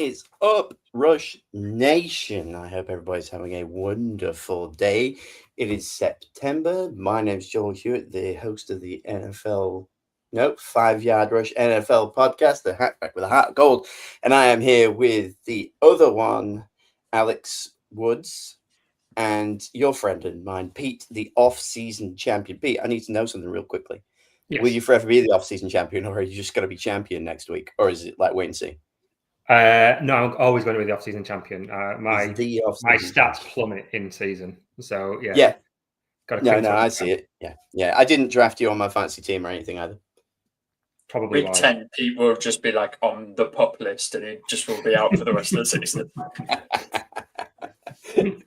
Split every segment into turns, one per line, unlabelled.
is up, Rush Nation? I hope everybody's having a wonderful day. It is September. My name's Joel Hewitt, the host of the 5 Yard Rush NFL podcast, the Hatback with a Heart of Gold. And I am here with the other one, Alex Woods, and your friend and mine, Pete, the off-season champion. Pete, I need to know something real quickly.
Yes.
Will you forever be the off-season champion, or are you just going to be champion next week? Or is it like wait and see?
No, I'm always going to be the off-season champion. My stats
champion.
plummet in season, so
Yeah.
Got
No, I see it. Yeah. I didn't draft you on my fantasy team or anything either.
Probably
Week 10, Pete will just be like on the pup list, and he just will be out for the rest of the season.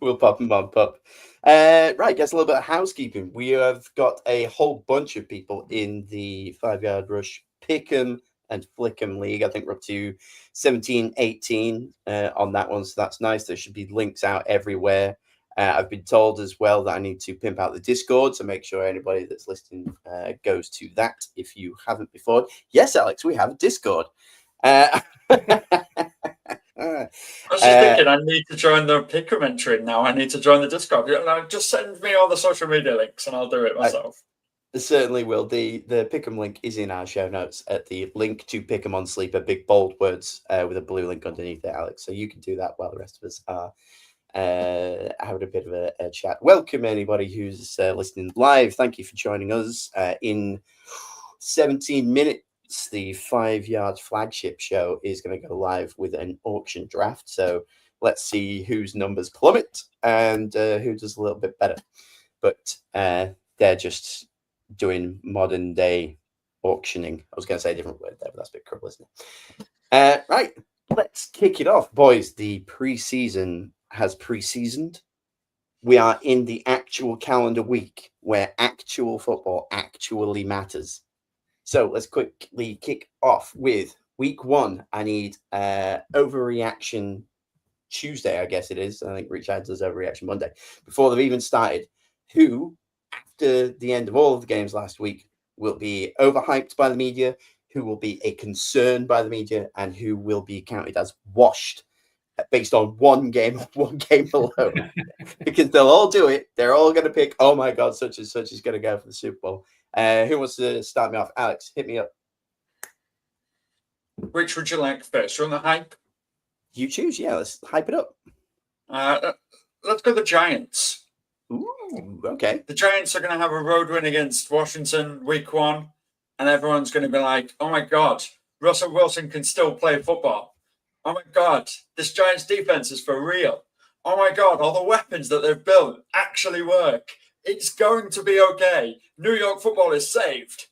We'll pop him on pup. Right, guess a little bit of housekeeping. We have got a whole bunch of people in the 5 Yard Rush Pick'em and Flick'em League. I think we're up to 17, 18 on that one, so that's nice. There should be links out everywhere. I've been told as well that I need to pimp out the Discord, so make sure anybody that's listening goes to that if you haven't before. Yes, Alex, we have a Discord.
I was just thinking I need to join the Pick'em entry now. I need to join the Discord. Just send me all the social media links and I'll do it myself.
Certainly will. The Pick'em link is in our show notes at the link to Pick'em on Sleeper, big bold words with a blue link underneath it, Alex. So you can do that while the rest of us are having a bit of a chat. Welcome anybody who's listening live. Thank you for joining us. In 17 minutes, the 5 Yards flagship show is going to go live with an auction draft. So let's see whose numbers plummet and who does a little bit better. But they're just doing modern day auctioning. I was going to say a different word there, but that's a bit cruel, isn't it? Right, let's kick it off, boys. The preseason has pre-seasoned. We are in the actual calendar week where actual football actually matters. So let's quickly kick off with week 1. I need overreaction Tuesday, I guess it is. I think Rich adds does overreaction Monday. Before they've even started, who, after the end of all of the games last week, will be overhyped by the media, who will be a concern by the media, and who will be counted as washed based on one game alone. Because they'll all do it. They're all going to pick, oh my God, such and such is going to go for the Super Bowl. Who wants to start me off? Alex, hit me up.
Which would you like first? You want the hype?
You choose. Yeah, let's hype it up.
Let's go the Giants.
Ooh, okay.
The Giants are going to have a road win against Washington week 1, and everyone's going to be like, oh my God, Russell Wilson can still play football. Oh my God, this Giants defense is for real. Oh my God, all the weapons that they've built actually work. It's going to be okay. New York football is saved.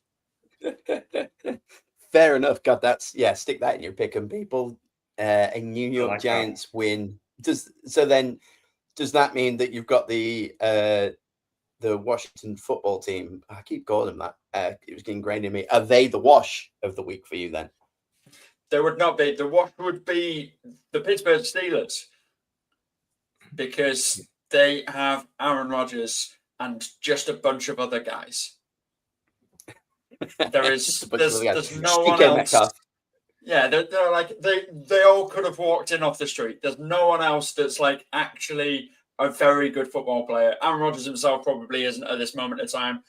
Fair enough. God, stick that in your pick'em, people. A New York Giants win. Does that mean that you've got the Washington football team? I keep calling them that. It was ingrained in me. Are they the wash of the week for you then?
They would not be. The wash would be the Pittsburgh Steelers because they have Aaron Rodgers and just a bunch of other guys. There's no one else. Yeah, they're like they all could have walked in off the street. There's no one else that's like actually a very good football player. Aaron Rodgers himself probably isn't at this moment in time.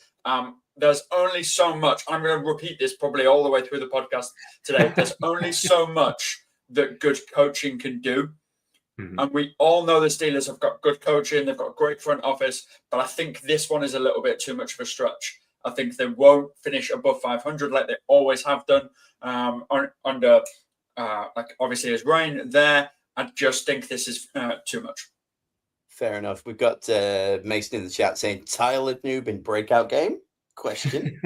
There's only so much. I'm going to repeat this probably all the way through the podcast today. There's only so much that good coaching can do. Mm-hmm. And we all know the Steelers have got good coaching. They've got a great front office. But I think this one is a little bit too much of a stretch. I think they won't finish above 500 like they always have done under, obviously, his reign there. I just think this is too much.
Fair enough. We've got Mason in the chat saying, Tyler Noob in breakout game? Question.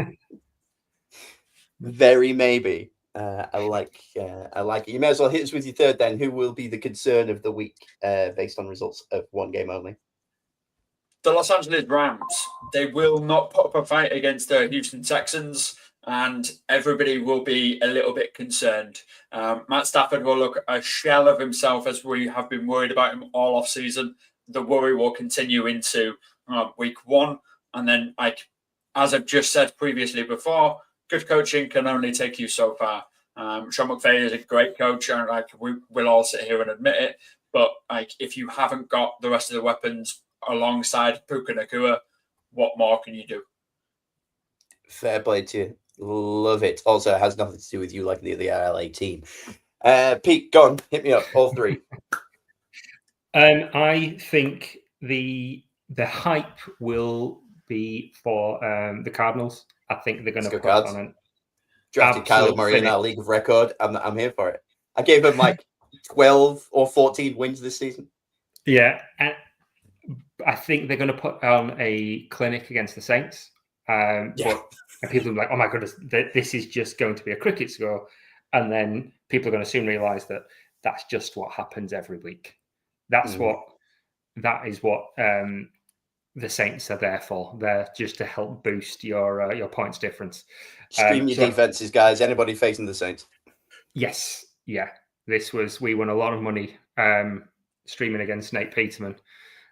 Very maybe. I like it. You may as well hit us with your third then. Who will be the concern of the week based on results of one game only?
The Los Angeles Rams. They will not put up a fight against the Houston Texans, and everybody will be a little bit concerned. Matt Stafford will look a shell of himself as we have been worried about him all off season. The worry will continue into week 1, and then as I've just said previously before, good coaching can only take you so far. Sean McVay is a great coach, and like we'll all sit here and admit it. But like, if you haven't got the rest of the weapons alongside Puka Nacua, what more can you do?
Fair play to you. Love it. Also, it has nothing to do with you liking the LA team. Pete, go on, hit me up. All three.
I think the hype will be for the Cardinals. I think they're going to put on an
drafted Kyler Murray in our league of record. I'm here for it. I gave him like 12 or 14 wins this season.
Yeah, and I think they're going to put on a clinic against the Saints. But people will be like, "Oh my goodness, this is just going to be a cricket score," and then people are going to soon realise that that's just what happens every week. That is what the Saints are there for. They're just to help boost your points difference.
Stream your defenses, guys. Anybody facing the Saints?
Yes, yeah. We won a lot of money streaming against Nate Peterman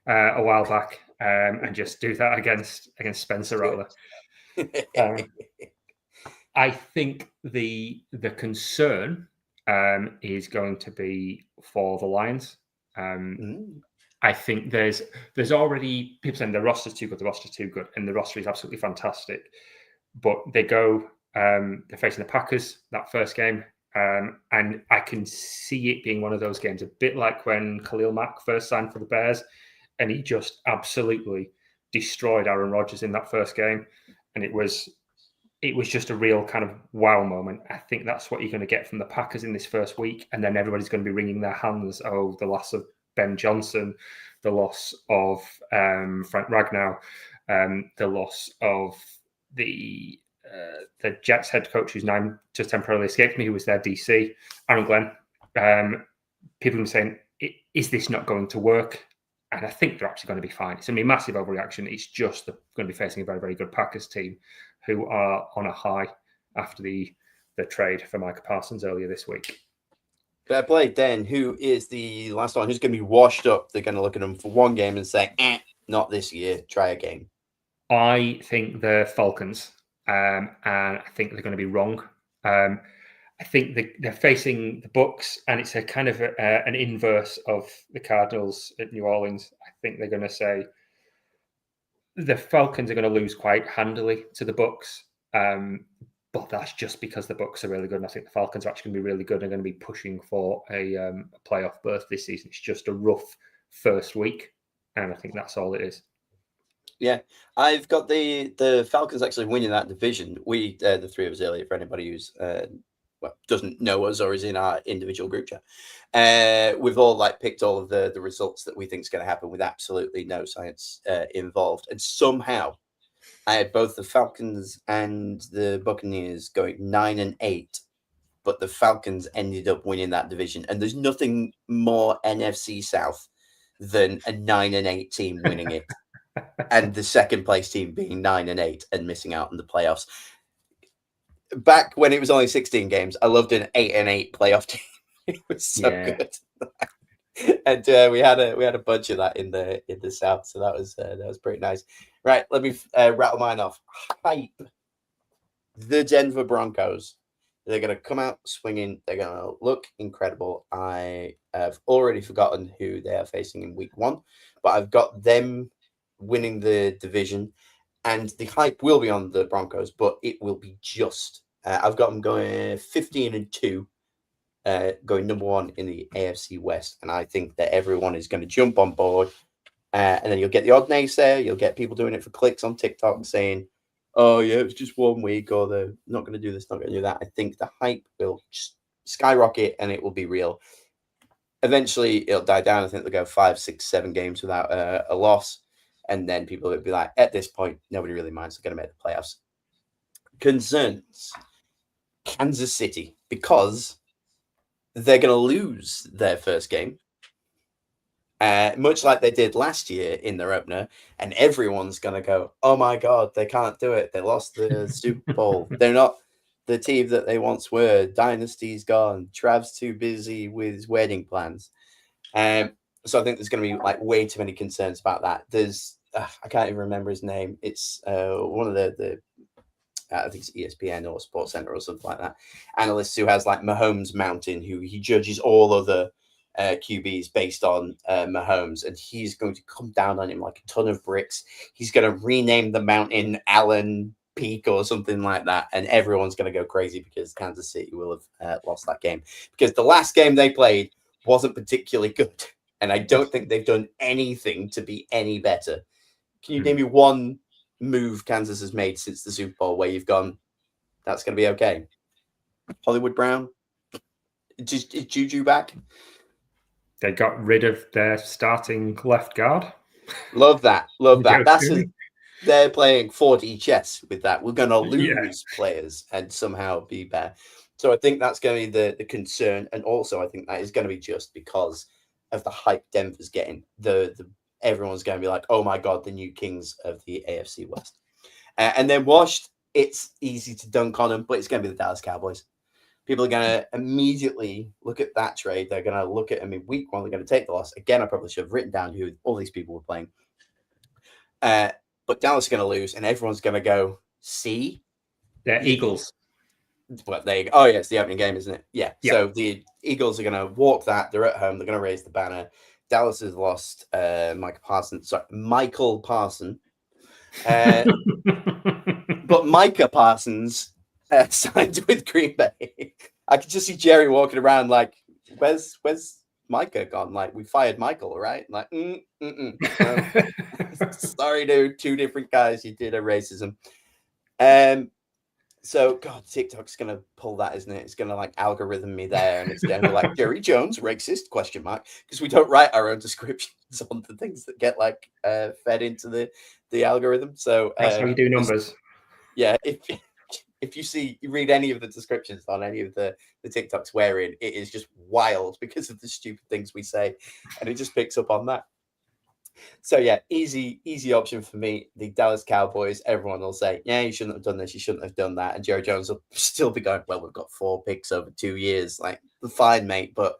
a while back, and just do that against Spencer Rattler. I think the concern is going to be for the Lions. I think there's already people saying the roster's too good, and the roster is absolutely fantastic. But they go, they're facing the Packers that first game, and I can see it being one of those games, a bit like when Khalil Mack first signed for the Bears, and he just absolutely destroyed Aaron Rodgers in that first game, and it was just a real kind of wow moment. I think that's what you're going to get from the Packers in this first week, and then everybody's going to be wringing their hands. Oh, the loss of Ben Johnson, the loss of Frank Ragnow, the loss of the Jets head coach, whose name just temporarily escaped me, who was their DC, Aaron Glenn. People are saying, is this not going to work? And I think they're actually going to be fine. It's going to be a massive overreaction. It's just they're going to be facing a very, very good Packers team who are on a high after the trade for Micah Parsons earlier this week.
Fair play. Then, who is the last one? Who's going to be washed up? They're going to look at them for one game and say, not this year. Try again.
I think the Falcons, and I think they're going to be wrong. I think they're facing the Bucs, and it's a kind of an inverse of the Cardinals at New Orleans. I think they're going to say the Falcons are going to lose quite handily to the Bucs, but that's just because the Bucs are really good. And I think the Falcons are actually going to be really good and going to be pushing for a playoff berth this season. It's just a rough first week, and I think that's all it is.
Yeah, I've got the Falcons actually winning that division. We, the three of us earlier, for anybody who's doesn't know us or is in our individual group chat, we've all picked all of the results that we think is going to happen with absolutely no science involved. And somehow I had both the Falcons and the Buccaneers going 9-8, but the Falcons ended up winning that division. And there's nothing more NFC South than a 9-8 team winning it. And the second place team being 9-8 and missing out on the playoffs. Back when it was only 16 games, I loved an 8-8 playoff team. It was so good. And we had a bunch of that in the South, so that was pretty nice. Right, let me rattle mine off. Hype. The Denver Broncos. They're going to come out swinging. They're going to look incredible. I have already forgotten who they are facing in week 1, but I've got them winning the division, and the hype will be on the Broncos, but it will be just. I've got them going 15-2, going number 1 in the AFC West, and I think that everyone is going to jump on board. And then you'll get the odd naysayer. You'll get people doing it for clicks on TikTok saying, "Oh yeah, it was just 1 week," or "They're not going to do this, not going to do that." I think the hype will just skyrocket, and it will be real. Eventually, it'll die down. I think they'll go 5, 6, 7 games without a loss. And then people will be like, at this point, nobody really minds. They're going to make the playoffs. Concerns. Kansas City, because they're going to lose their first game, much like they did last year in their opener. And everyone's going to go, oh my God, they can't do it. They lost the Super Bowl. They're not the team that they once were. Dynasty's gone. Trav's too busy with his wedding plans. So I think there's going to be way too many concerns about that. There's I can't even remember his name. It's one of the I think it's ESPN or SportsCenter or something like that, analysts who has like Mahomes Mountain, who he judges all other QBs based on Mahomes, and he's going to come down on him like a ton of bricks. He's going to rename the mountain Allen Peak or something like that, and everyone's going to go crazy because Kansas City will have lost that game, because the last game they played wasn't particularly good, and I don't think they've done anything to be any better. Can you name me one move Kansas has made since the Super Bowl where you've gone, that's going to be okay? Hollywood Brown? Is Juju back?
They got rid of their starting left guard.
Love that. Love that. They're playing 4D chess with that. We're going to lose players and somehow be better. So I think that's going to be the concern. And also I think that is going to be just because of the hype Denver's getting. Everyone's going to be like, oh my God, the new kings of the AFC West. And then washed, it's easy to dunk on them, but it's going to be the Dallas Cowboys. People are going to immediately look at that trade. They're going to look at them in week one. They're going to take the loss. Again, I probably should have written down who all these people were playing. But Dallas is going to lose, and everyone's going to go, see?
They're Eagles.
Well, there you go. Oh, yeah, it's the opening game, isn't it? Yeah. So the Eagles are going to walk that. They're at home. They're going to raise the banner. Dallas has lost Michael Parsons. But Micah Parsons signed with Green Bay. I could just see Jerry walking around like, where's Micah gone? Like, we fired Michael, right? Like, sorry, dude. Two different guys. You did a racism. So, God, TikTok's going to pull that, isn't it? It's going to, like, algorithm me there, and it's going to be like, Jerry Jones, racist, ? Because we don't write our own descriptions on the things that get, like, fed into the algorithm. So
that's how you do numbers.
Yeah, if you read any of the descriptions on any of the TikToks we're in, it is just wild because of the stupid things we say, and it just picks up on that. So yeah, easy option for me. The Dallas Cowboys, everyone will say, yeah, you shouldn't have done this, you shouldn't have done that. And Jerry Jones will still be going, well, we've got 4 picks over 2 years. Like, fine, mate, but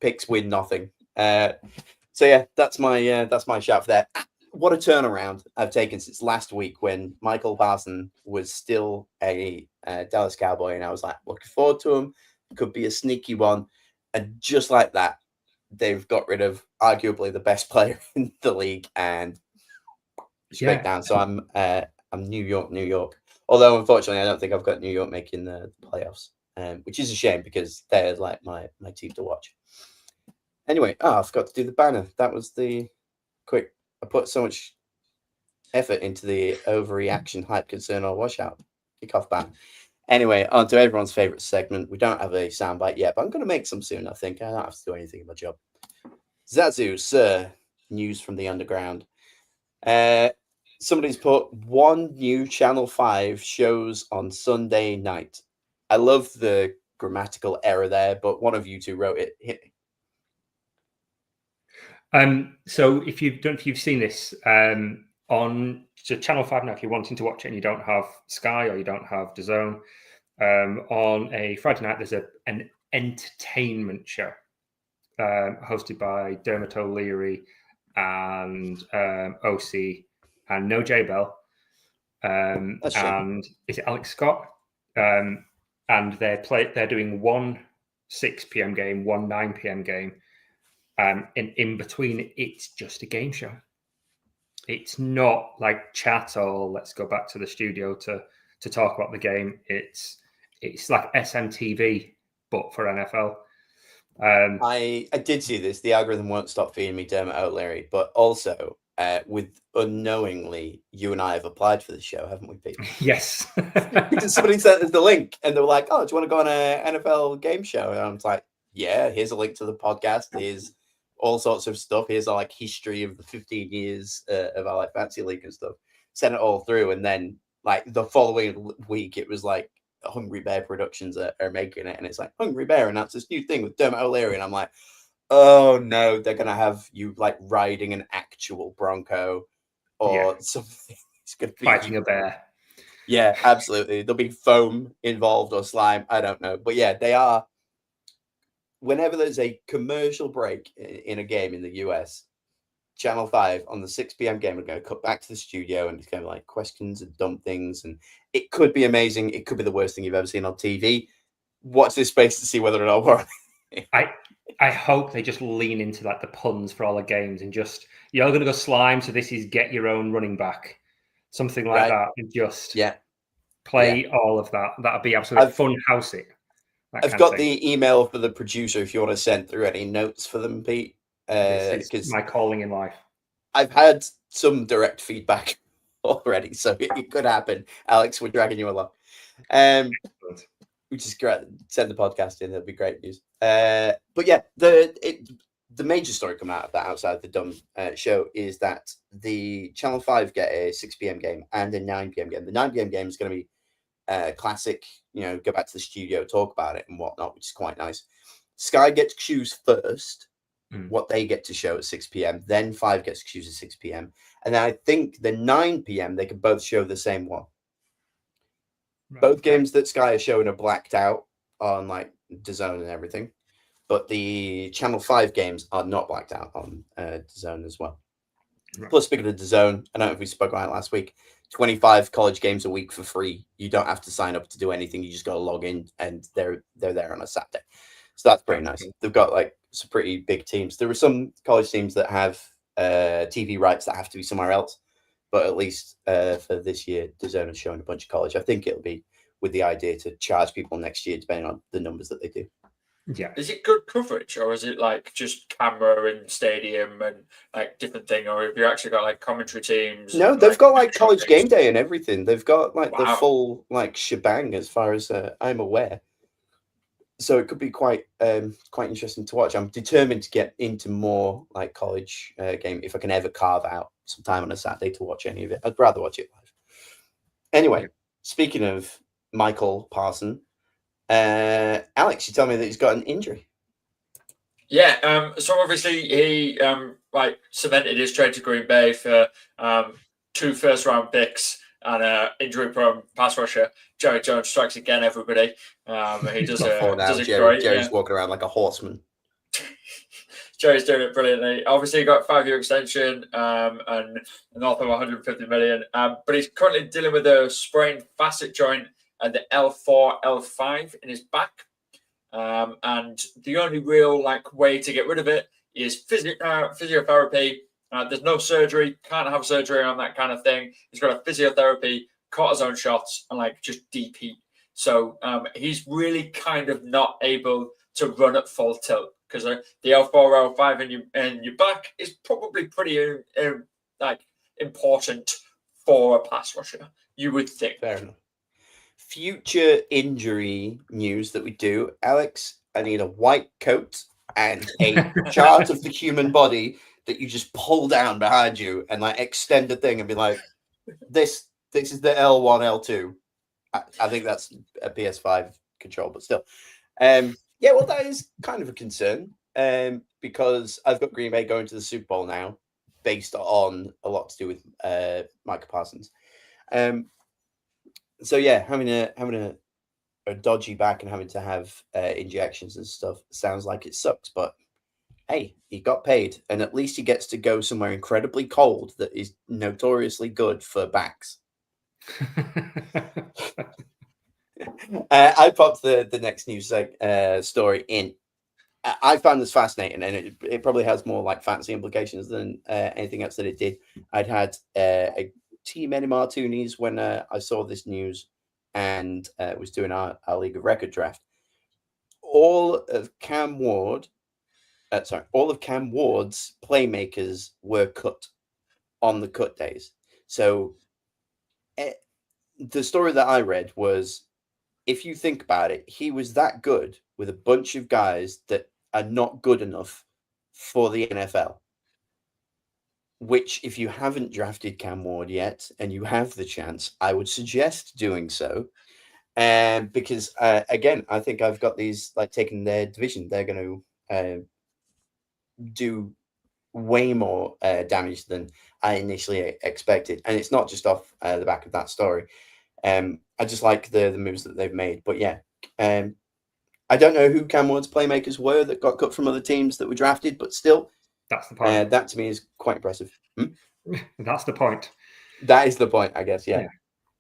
picks win nothing. So yeah, that's my shout for that. What a turnaround I've taken since last week when Michael Parsons was still a Dallas Cowboy, and I was like, looking forward to him. Could be a sneaky one. And just like that, they've got rid of arguably the best player in the league and straight down. So I'm New York. Although unfortunately, I don't think I've got New York making the playoffs, which is a shame because they're like my team to watch. Anyway, I forgot to do the banner. That was the quick. I put so much effort into the overreaction, hype, concern, or washout kickoff ban. Anyway, on to everyone's favorite segment. We don't have a soundbite yet, but I'm going to make some soon, I think. I don't have to do anything in my job. Zazu, sir, news from the underground. Somebody's put 1 new Channel 5 shows on Sunday night. I love the grammatical error there, but one of you two wrote it. Hit me.
So if you've seen this on Channel 5 now, if you're wanting to watch it and you don't have Sky or you don't have DAZN, on a Friday night there's an entertainment show hosted by Dermot O'Leary and OC and No J Bell, and is it Alex Scott? And they're doing 1 6 p.m. game, 1 9 p.m. game. In between, it's just a game show. It's not like chat or let's go back to the studio to talk about the game. It's like SMTV, but for NFL.
I did see this. The algorithm won't stop feeding me Dermot O'Leary, but also with unknowingly, you and I have applied for the show, haven't we, Pete?
Yes.
Because somebody sent us the link, and they were like, "Oh, do you want to go on an NFL game show?" And I was like, "Yeah, here's a link to the podcast. Here's all sorts of stuff. Here's our like history of the 15 years of our like fantasy league and stuff." Sent it all through, and then like the following week, it was like Hungry Bear Productions are making it, and it's like Hungry Bear announced this new thing with Dermot O'Leary, and I'm like, oh no, they're gonna have you like riding an actual Bronco or something. It's gonna be
fighting a bear.
Yeah, absolutely. There'll be foam involved or slime. I don't know, but yeah, they are. Whenever there's a commercial break in a game in the US, Channel 5 on the 6 p.m. game are going to cut back to the studio and it's going to be like questions and dumb things. And it could be amazing. It could be the worst thing you've ever seen on TV. Watch this space to see whether or not we're
I hope they just lean into like the puns for all the games and just, you're going to go slime. So this is get your own running back, something like that. And just play all of that. That'd be absolutely fun housing.
I've got the email for the producer if you want to send through any notes for them, Pete.
This is my calling in life.
I've had some direct feedback already, so it could happen. Alex, we're dragging you along. Which is great. Send the podcast in; that'd be great news. But yeah, the major story coming out of that, outside of the dumb show, is that the Channel 5 get a 6 p.m. game and a 9 p.m. game. The 9 p.m. game is going to be classic, go back to the studio, talk about it and whatnot, which is quite nice. Sky gets to choose first what they get to show at 6 p.m. Then 5 gets to choose at 6 p.m. And then I think the 9 p.m. they can both show the same one. Right. Both games that Sky is showing are blacked out on like DAZN and everything, but the Channel 5 games are not blacked out on DAZN as well. Right. Plus, speaking of DAZN, I don't know if we spoke about it last week. 25 college games a week for free. You don't have to sign up to do anything. You just got to log in, and they're there on a Saturday. So that's pretty nice. They've got like some pretty big teams. There are some college teams that have TV rights that have to be somewhere else, but at least for this year, DAZN is showing a bunch of college. I think it'll be with the idea to charge people next year, depending on the numbers that they do.
Yeah.
Is it good coverage, or is it like just camera and stadium and like different thing, or have you actually got like commentary teams?
No, they've got like college game day and everything. They've got like the full like shebang, as far as I'm aware. So it could be quite interesting to watch. I'm determined to get into more like college game if I can ever carve out some time on a Saturday to watch any of it. I'd rather watch it live. Anyway, speaking of Michael Parson. Alex, you tell me that he's got an injury.
Yeah, so obviously he cemented his trade to Green Bay for 2 first-round picks and injury-prone pass rusher. Jerry Jones strikes again, everybody. He does it great.
Jerry's walking around like a horseman.
Jerry's doing it brilliantly. Obviously, he got a 5-year extension and north of 150 million. But he's currently dealing with a sprained facet joint and the L4, L5 in his back. And the only real way to get rid of it is physiotherapy. There's no surgery, can't have surgery on that kind of thing. He's got a physiotherapy, cortisone shots, and just deep heat. So he's really kind of not able to run at full tilt because the L4, L5 in your back is probably pretty important for a pass rusher, you would think.
Fair enough. Future injury news that we do, Alex, I need a white coat and a chart of the human body that you just pull down behind you and extend the thing and be like, this is the L1, L2. I think that's a PS5 control, but still. Yeah, well, that is kind of a concern because I've got Green Bay going to the Super Bowl now based on a lot to do with Micah Parsons. So yeah, having a dodgy back and having to have injections and stuff sounds like it sucks, but hey, he got paid, and at least he gets to go somewhere incredibly cold that is notoriously good for backs. I popped the next news story in. I found this fascinating, and it probably has more fantasy implications than anything else that it did. I'd had a tea many martinis when I saw this news and was doing our League of Record draft. All of Cam Ward's playmakers were cut on the cut days. So the story that I read was, if you think about it, he was that good with a bunch of guys that are not good enough for the NFL. Which, if you haven't drafted Cam Ward yet and you have the chance, I would suggest doing so. Because, again, I think I've got these, taking their division. They're going to do way more damage than I initially expected. And it's not just off the back of that story. I just like the moves that they've made. But, yeah, I don't know who Cam Ward's playmakers were that got cut from other teams that were drafted, but still,
That's the point.
That to me is quite impressive.
That's the point.
That is the point, I guess. Yeah.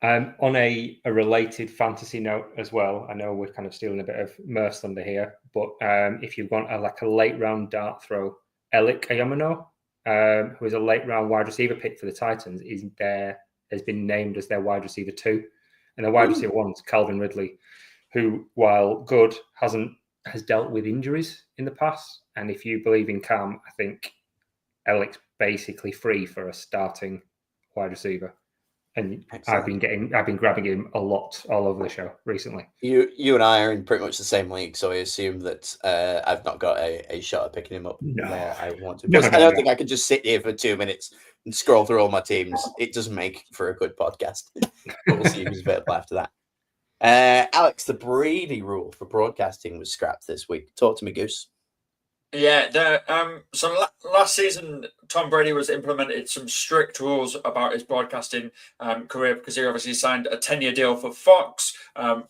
On a related fantasy note as well, I know we're kind of stealing a bit of Murph's thunder here, but if you want a late round dart throw, Elik Ayomino, who is a late round wide receiver pick for the Titans, has been named as their wide receiver 2, and their wide receiver 1 is Calvin Ridley, who, while good, has dealt with injuries in the past. And if you believe in Cam, I think Elik's basically free for a starting wide receiver. And excellent. I've been grabbing him a lot all over the show recently.
You and I are in pretty much the same league, so I assume that I've not got a shot at picking him up.
No,
I want to. I don't think I could just sit here for 2 minutes and scroll through all my teams. It doesn't make for a good podcast. But we'll see who's available after that. Alex, the Brady rule for broadcasting was scrapped this week. Talk to me, Goose.
Yeah, so last season, Tom Brady was implemented some strict rules about his broadcasting career, because he obviously signed a 10-year deal for Fox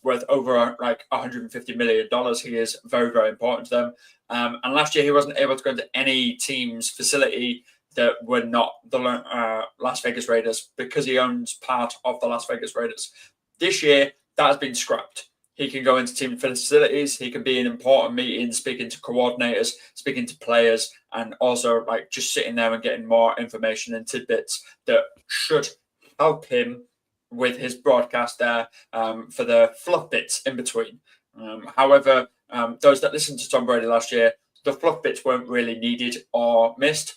worth over $150 million. He is very, very important to them. And last year, he wasn't able to go into any team's facility that were not the Las Vegas Raiders, because he owns part of the Las Vegas Raiders. This year, that has been scrapped. He can go into team facilities. He can be in important meetings, speaking to coordinators, speaking to players, and also just sitting there and getting more information and tidbits that should help him with his broadcast there for the fluff bits in between. However, those that listened to Tom Brady last year, the fluff bits weren't really needed or missed.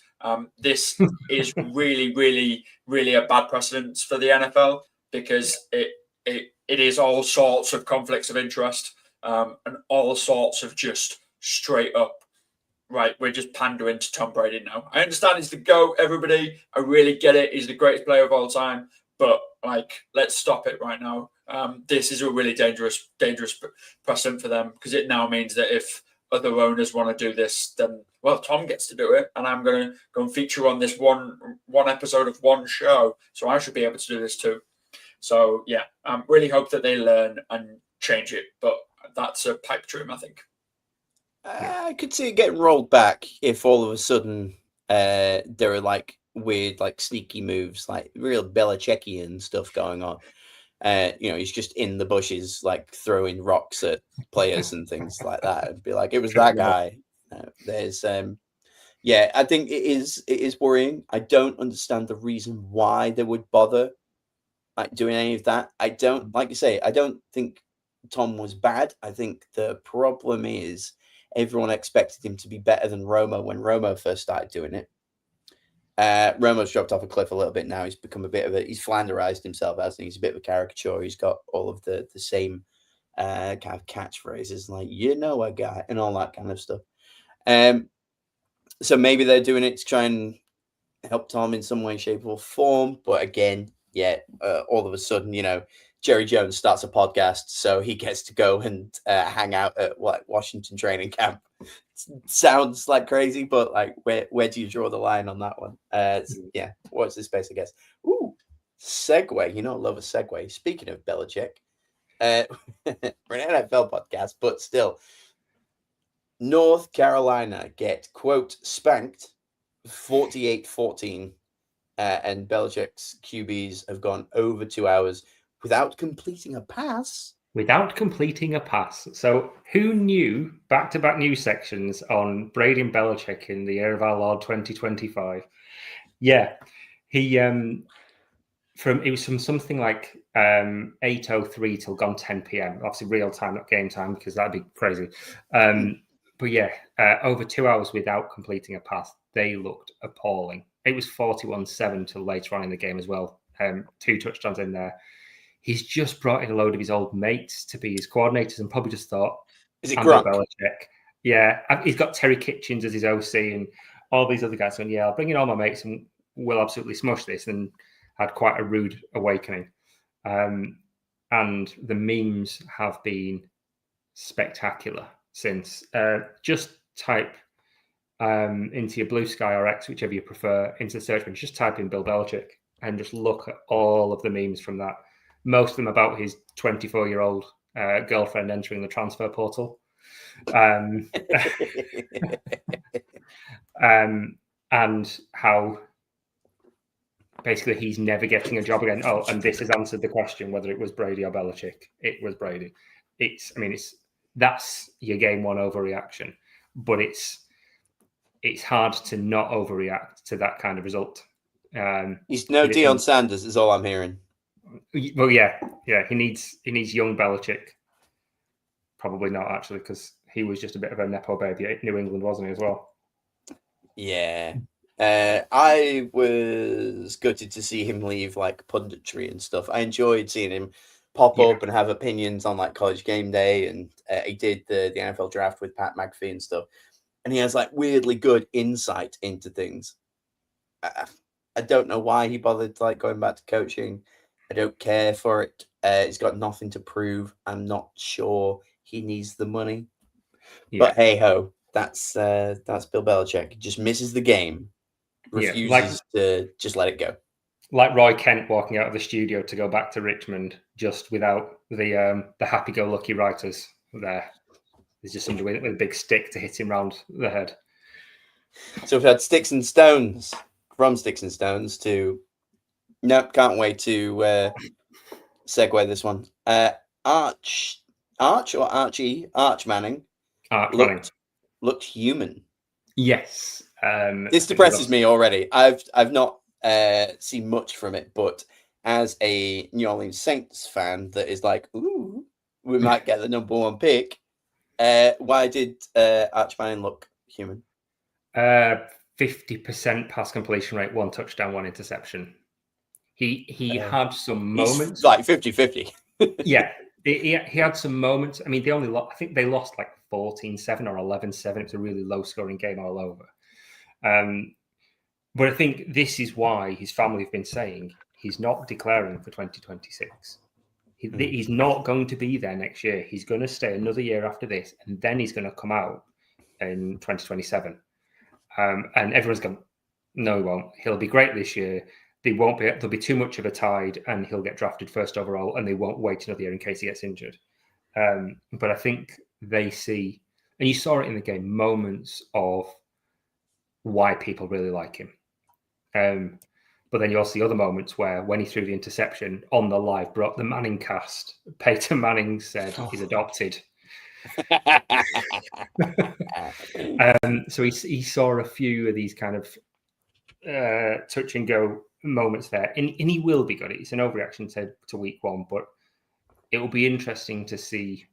This is really, really, really a bad precedent for the NFL, because it is all sorts of conflicts of interest and all sorts of just straight up, right, we're just pandering to Tom Brady now. I understand he's the GOAT, everybody. I really get it. He's the greatest player of all time. But, let's stop it right now. This is a really dangerous precedent for them, because it now means that if other owners want to do this, then, well, Tom gets to do it, and I'm going to go and feature on this one episode of one show, so I should be able to do this too. So, yeah, really hope that they learn and change it. But that's a pipe dream, I think.
I could see it getting rolled back if all of a sudden there are weird, sneaky moves, real Belichickian stuff going on. He's just in the bushes, throwing rocks at players and things like that. And be like, it was that guy. There's, I think it is worrying. I don't understand the reason why they would bother doing any of that. I don't, like you say, I don't think Tom was bad. I think the problem is everyone expected him to be better than Romo when Romo first started doing it. Romo's dropped off a cliff a little bit now. He's become he's flanderized himself, hasn't he? He's a bit of a caricature. He's got all of the same kind of catchphrases, a guy, and all that kind of stuff. So maybe they're doing it to try and help Tom in some way, shape, or form. But again, all of a sudden, Jerry Jones starts a podcast, so he gets to go and hang out at Washington training camp. Sounds like crazy, but where do you draw the line on that one? Watch this space, I guess. Ooh, segue. I love a segue. Speaking of Belichick, we're an NFL podcast, but still, North Carolina get, quote, spanked 48-14. And Belichick's QBs have gone over 2 hours without completing a pass. So who knew back-to-back news sections on Brady and Belichick in the year of our Lord 2025? Yeah, he it was from something like 8:03 till gone 10 p.m. Obviously real time, not game time, because that'd be crazy. But yeah, over 2 hours without completing a pass. They looked appalling. It was 41-7 till later on in the game as well. 2 touchdowns in there. He's just brought in a load of his old mates to be his coordinators and probably just thought, is it Gronk?
Belichick. Yeah, he's got Terry Kitchens as his OC and all these other guys saying, I'll bring in all my mates and we'll absolutely smush this, and had quite a rude awakening. And the memes have been spectacular since. Just type into your Blue Sky or X, whichever you prefer, into the search bar, just type in Bill Belichick and just look at all of the memes from that. Most of them about his 24-year-old girlfriend entering the transfer portal. and how basically he's never getting a job again. Oh, and this has answered the question whether it was Brady or Belichick. It was Brady. That's your game one overreaction, but it's hard to not overreact to that kind of result.
He's no Deion Sanders, is all I'm hearing.
Well, yeah, he needs young Belichick. Probably not, actually, because he was just a bit of a nepo baby at New England, wasn't he, as well?
Yeah. I was gutted to see him leave like punditry and stuff. I enjoyed seeing him pop up and have opinions on like College Game Day, and he did the NFL draft with Pat McAfee and stuff. And he has like weirdly good insight into things. I don't know why he bothered like going back to coaching. I don't care for it. He's got nothing to prove. I'm not sure he needs the money. Yeah. But hey ho, that's Bill Belichick. He just misses the game. Refuses to just let it go.
Like Roy Kent walking out of the studio to go back to Richmond just without the happy-go-lucky writers there. There's just somebody with a big stick to hit him round the head.
So we've had Sticks and Stones, from Sticks and Stones to... Nope, can't wait to segue this one. Arch Manning looked human.
Yes.
This depresses me already. I've not seen much from it, but as a New Orleans Saints fan that is like, ooh, we might get the number one pick, why did Arch Manning look human?
50% pass completion rate, 1 touchdown, 1 interception. He had some moments.
Like 50-50.
Yeah, he had some moments. I mean, I think they lost like 14-7 or 11-7. It's a really low-scoring game all over. But I think this is why his family have been saying he's not declaring for 2026. He's not going to be there next year. He's going to stay another year after this, and then he's going to come out in 2027. And everyone's going, no, he won't. He'll be great this year. There'll be too much of a tide, and he'll get drafted first overall, and they won't wait another year in case he gets injured. But I think they see, and you saw it in the game, moments of why people really like him. But then you also see other moments where when he threw the interception on the live, brought the Manning cast, Peyton Manning said he's adopted. So he saw a few of these kind of touch and go moments there, and he will be good. It's an overreaction to week one, but it will be interesting to see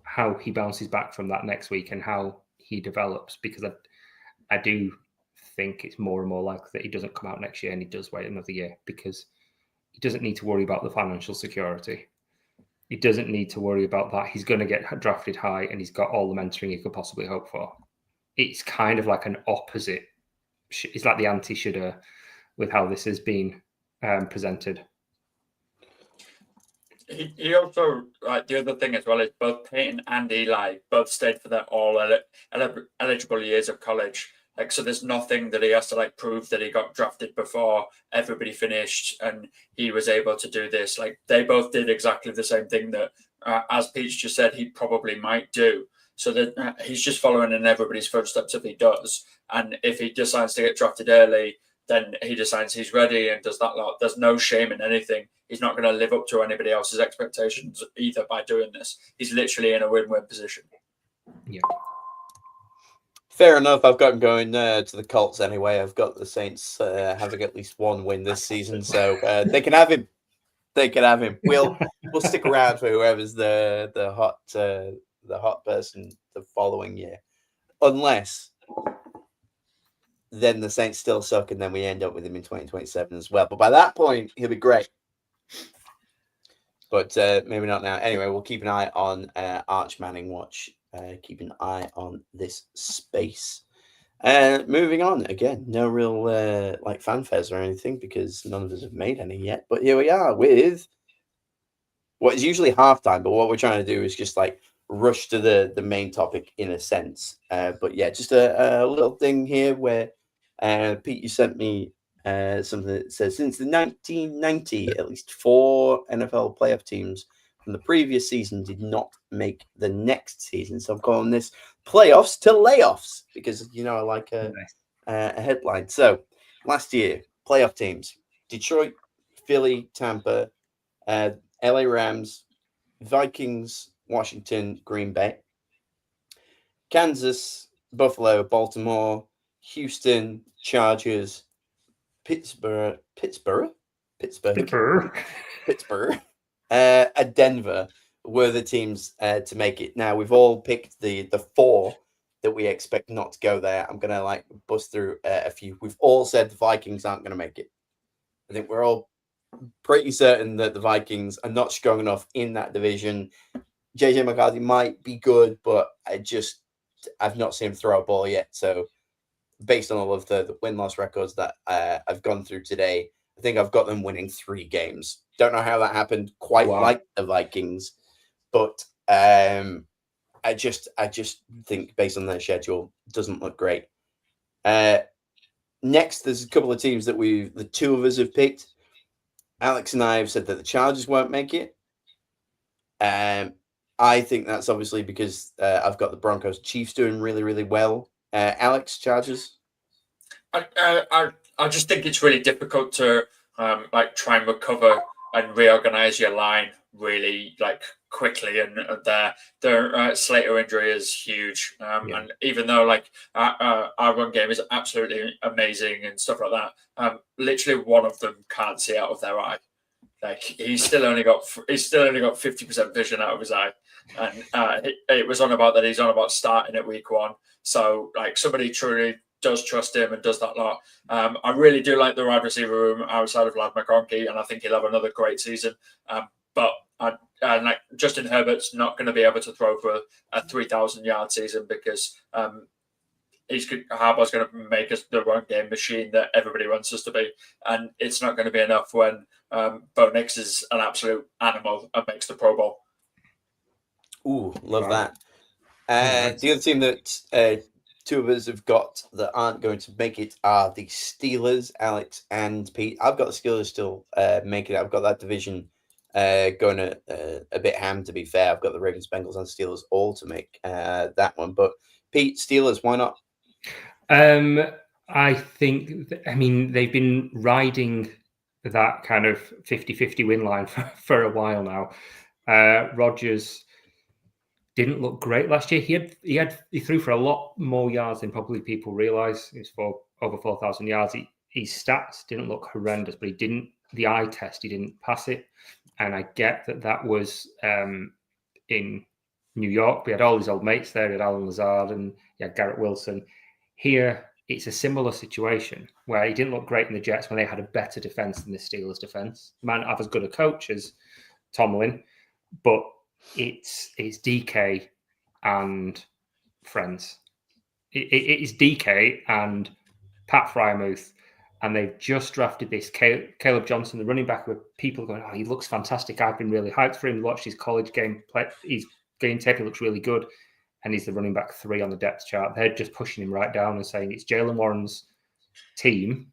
how he bounces back from that next week and how he develops, because I do think it's more and more likely that he doesn't come out next year and he does wait another year, because he doesn't need to worry about the financial security. He doesn't need to worry about that. He's going to get drafted high and he's got all the mentoring he could possibly hope for. It's kind of like an opposite. It's like the anti-shoulda with how this has been presented.
He also, like, the other thing as well is both Peyton and Eli both stayed for their all eligible years of college. Like, so there's nothing that he has to like prove that he got drafted before everybody finished and he was able to do this. Like, they both did exactly the same thing that, as Peach just said, he probably might do. So that he's just following in everybody's footsteps if he does. And if he decides to get drafted early, then he decides he's ready and does that lot. There's no shame in anything. He's not going to live up to anybody else's expectations either by doing this. He's literally in a win-win position.
Yeah.
Fair enough. I've got him going to the Colts anyway. I've got the Saints having at least one win this season, so they can have him. They can have him. We'll stick around for whoever's the hot person the following year, unless then the Saints still suck, and then we end up with him in 2027 as well. But by that point, he'll be great. But maybe not now. Anyway, we'll keep an eye on Arch Manning Watch. Keep an eye on this space. Moving on, again, no real like fanfares or anything because none of us have made any yet. But here we are with what is usually halftime, but what we're trying to do is just like rush to the main topic in a sense. But yeah, just a little thing here where Pete, you sent me something that says since the 1990, at least 4 NFL playoff teams from the previous season did not make the next season. So I'm calling this playoffs to layoffs because, you know, I like a headline. So last year, playoff teams: Detroit, Philly, Tampa, LA Rams, Vikings, Washington, Green Bay, Kansas, Buffalo, Baltimore, Houston, Chargers, Pittsburgh, and Denver were the teams to make it. Now we've all picked the 4 that we expect not to go there. I'm gonna bust through a few. We've all said the Vikings aren't going to make it. I think we're all pretty certain that the Vikings are not strong enough in that division. JJ McCarthy might be good, but I've not seen him throw a ball yet. So based on all of the win-loss records that I've gone through today, I think I've got them winning 3 games. Don't know how that happened quite like the Vikings, but I just think based on their schedule, it doesn't look great. Next, there's a couple of teams that the 2 of us have picked. Alex and I have said that the Chargers won't make it. I think that's obviously because I've got the Broncos Chiefs doing really, really well. Alex, Chargers?
I just think it's really difficult to try and recover and reorganize your line really quickly, and their Slater injury is huge. And even though our run game is absolutely amazing and stuff like that, literally one of them can't see out of their eye. He's still only got 50% vision out of his eye, and it was on about starting at week 1. So somebody truly does trust him and does that lot. I really do like the wide receiver room outside of Ladd McConkey, and I think he'll have another great season. But Justin Herbert's not going to be able to throw for a 3,000-yard season because Harbaugh's going to make us the run game machine that everybody wants us to be, and it's not going to be enough when Bo Nix is an absolute animal and makes the Pro Bowl.
Ooh, love that. The other team that 2 of us have got that aren't going to make it are the Steelers, Alex and Pete. I've got the Steelers still making it. I've got that division going a bit ham, to be fair. I've got the Ravens, Bengals, and Steelers all to make that one. But Pete, Steelers, why not?
I think, they've been riding that kind of 50-50 win line for a while now. Rodgers didn't look great last year. He threw for a lot more yards than probably people realize. It was for over 4,000 yards. His stats didn't look horrendous, but the eye test, he didn't pass it. And I get that was in New York. We had all his old mates there. We had Alan Lazard and Garrett Wilson. Here, it's a similar situation where he didn't look great in the Jets when they had a better defense than the Steelers' defense. He might not have as good a coach as Tomlin, but it's DK and friends. It's DK and Pat Freiermuth, and they've just drafted this Caleb Johnson, the running back, where people are going, oh, he looks fantastic. I've been really hyped for him. Watched his college game play. He's game tape. He looks really good. And he's the running back 3 on the depth chart. They're just pushing him right down and saying it's Jaylen Warren's team.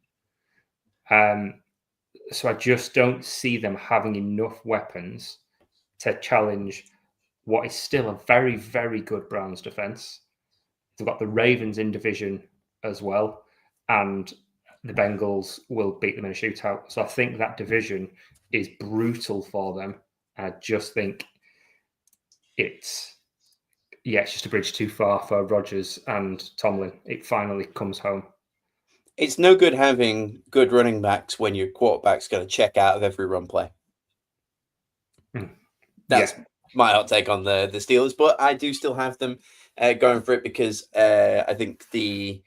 So I just don't see them having enough weapons to challenge what is still a very, very good Browns defense. They've got the Ravens in division as well, and the Bengals will beat them in a shootout. So I think that division is brutal for them. I just think it's just a bridge too far for Rodgers and Tomlin. It finally comes home.
It's no good having good running backs when your quarterback's going to check out of every run play. That's my hot take on the Steelers, but I do still have them going for it because I think the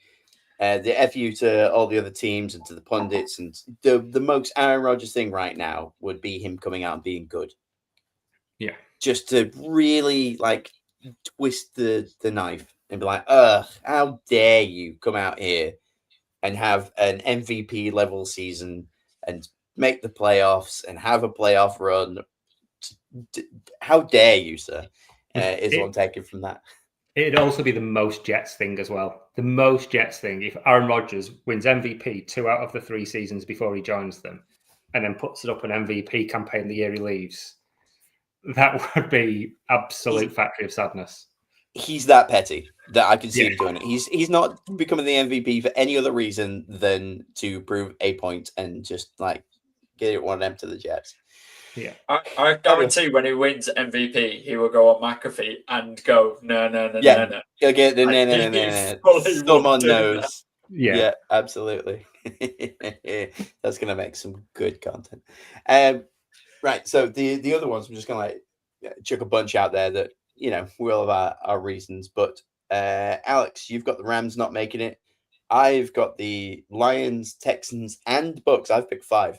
FU to all the other teams and to the pundits, and the most Aaron Rodgers thing right now would be him coming out and being good.
Yeah.
Just to really twist the knife and be like, ugh, how dare you come out here and have an MVP level season and make the playoffs and have a playoff run. How dare you, sir? Is what I'm taking from that.
It'd also be the most Jets thing as well. The most Jets thing if Aaron Rodgers wins MVP 2 out of the 3 seasons before he joins them and then puts it up an MVP campaign the year he leaves. That would be absolute factory of sadness.
He's that petty. that I can see him doing it. He's not becoming the MVP for any other reason than to prove a point and just like get it one of them to the Jets.
Yeah,
I guarantee when he wins MVP, he will go on McAfee and go no.
He'll get the no. Someone knows. Yeah, absolutely. That's gonna make some good content. Right. So the other ones, I'm just gonna chuck a bunch out there that we all have our reasons. But Alex, you've got the Rams not making it. I've got the Lions, Texans, and Bucks. I've picked 5.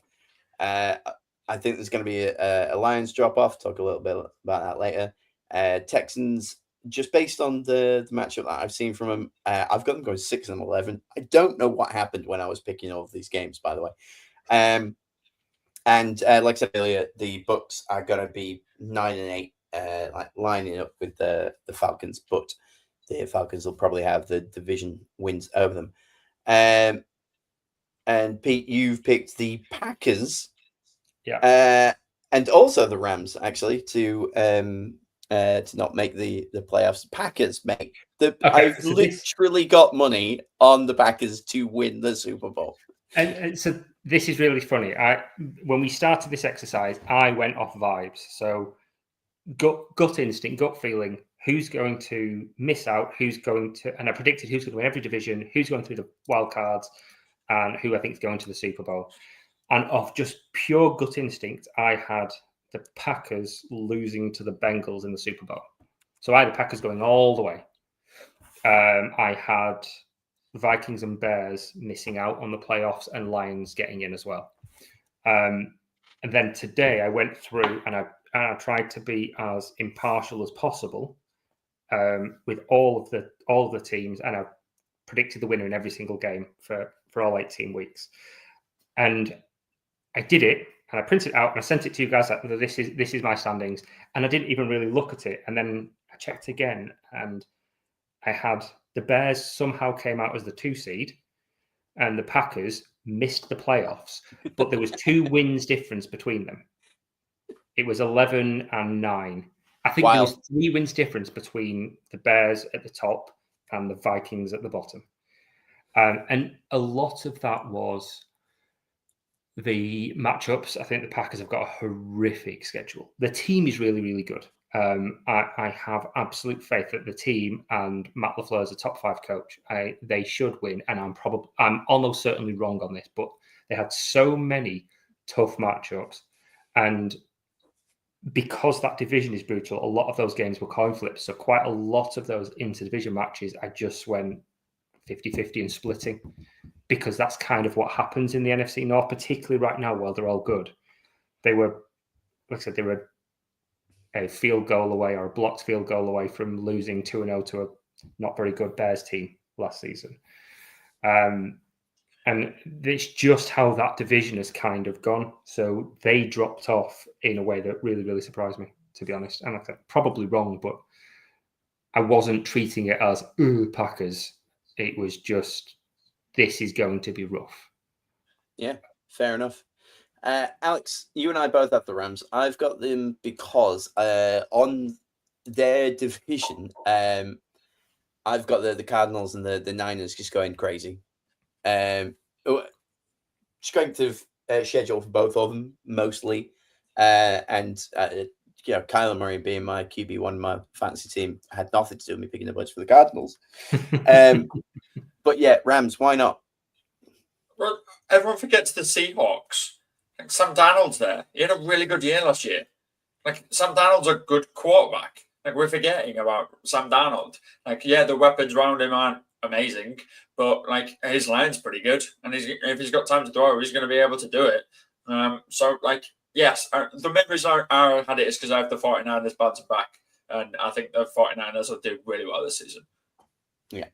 I think there's going to be a Lions drop off. Talk a little bit about that later. Texans, just based on the matchup that I've seen from them, I've got them going 6-11. I don't know what happened when I was picking all of these games, by the way. And like I said earlier, the Bucks are going to be 9-8, like lining up with the Falcons, but the Falcons will probably have the division wins over them. And Pete, you've picked the Packers.
Yeah.
And also the Rams, actually, to not make the playoffs. Packers make I've literally got money on the Packers to win the Super Bowl.
And so this is really funny. When we started this exercise, I went off vibes. So gut instinct, gut feeling, who's going to miss out, and I predicted who's going to win every division, who's going through the wild cards, and who I think is going to the Super Bowl. And off just pure gut instinct, I had the Packers losing to the Bengals in the Super Bowl. So I had the Packers going all the way. I had Vikings and Bears missing out on the playoffs and Lions getting in as well. And then today I went through and I tried to be as impartial as possible with all of the teams, and I predicted the winner in every single game for all 18 weeks. And I did it, and I printed it out, and I sent it to you guys. Like, this is my standings, and I didn't even really look at it. And then I checked again, and I had the Bears somehow came out as the 2 seed, and the Packers missed the playoffs. But there was 2 wins difference between them. It was 11 and 9. I think there was 3 wins difference between the Bears at the top and the Vikings at the bottom. And a lot of that was the matchups. I think the Packers have got a horrific schedule. The team is really, really good. I have absolute faith that the team and Matt LaFleur is a top 5 coach. They should win, and I'm almost certainly wrong on this, but they had so many tough matchups, and because that division is brutal, a lot of those games were coin flips. So quite a lot of those interdivision matches, I just went 50-50 and splitting, because that's kind of what happens in the NFC North, particularly right now while they're all good. They were, like I said, they were a field goal away or a blocked field goal away from losing 2-0 to a not very good Bears team last season. And it's just how that division has kind of gone. So they dropped off in a way that really, really surprised me, to be honest. And I'm probably wrong, but I wasn't treating it as, Packers. It was just, this is going to be rough.
Yeah, fair enough. Alex, you and I both have the Rams. I've got them because on their division, I've got the Cardinals and the Niners just going crazy. Strength of schedule for both of them, mostly. And Kyler Murray being my QB1 in my fantasy team had nothing to do with me picking the bunch for the Cardinals. But yeah, Rams, why not?
Well, everyone forgets the Seahawks. Like Sam Darnold's there. He had a really good year last year. Like Sam Darnold's a good quarterback. Like we're forgetting about Sam Darnold. Like the weapons around him aren't amazing, but like his line's pretty good, and if he's got time to throw, he's going to be able to do it. So like yes, the main reason I had it is because I have the 49ers bouncing back, and I think the 49ers will do really well this season.
Yeah.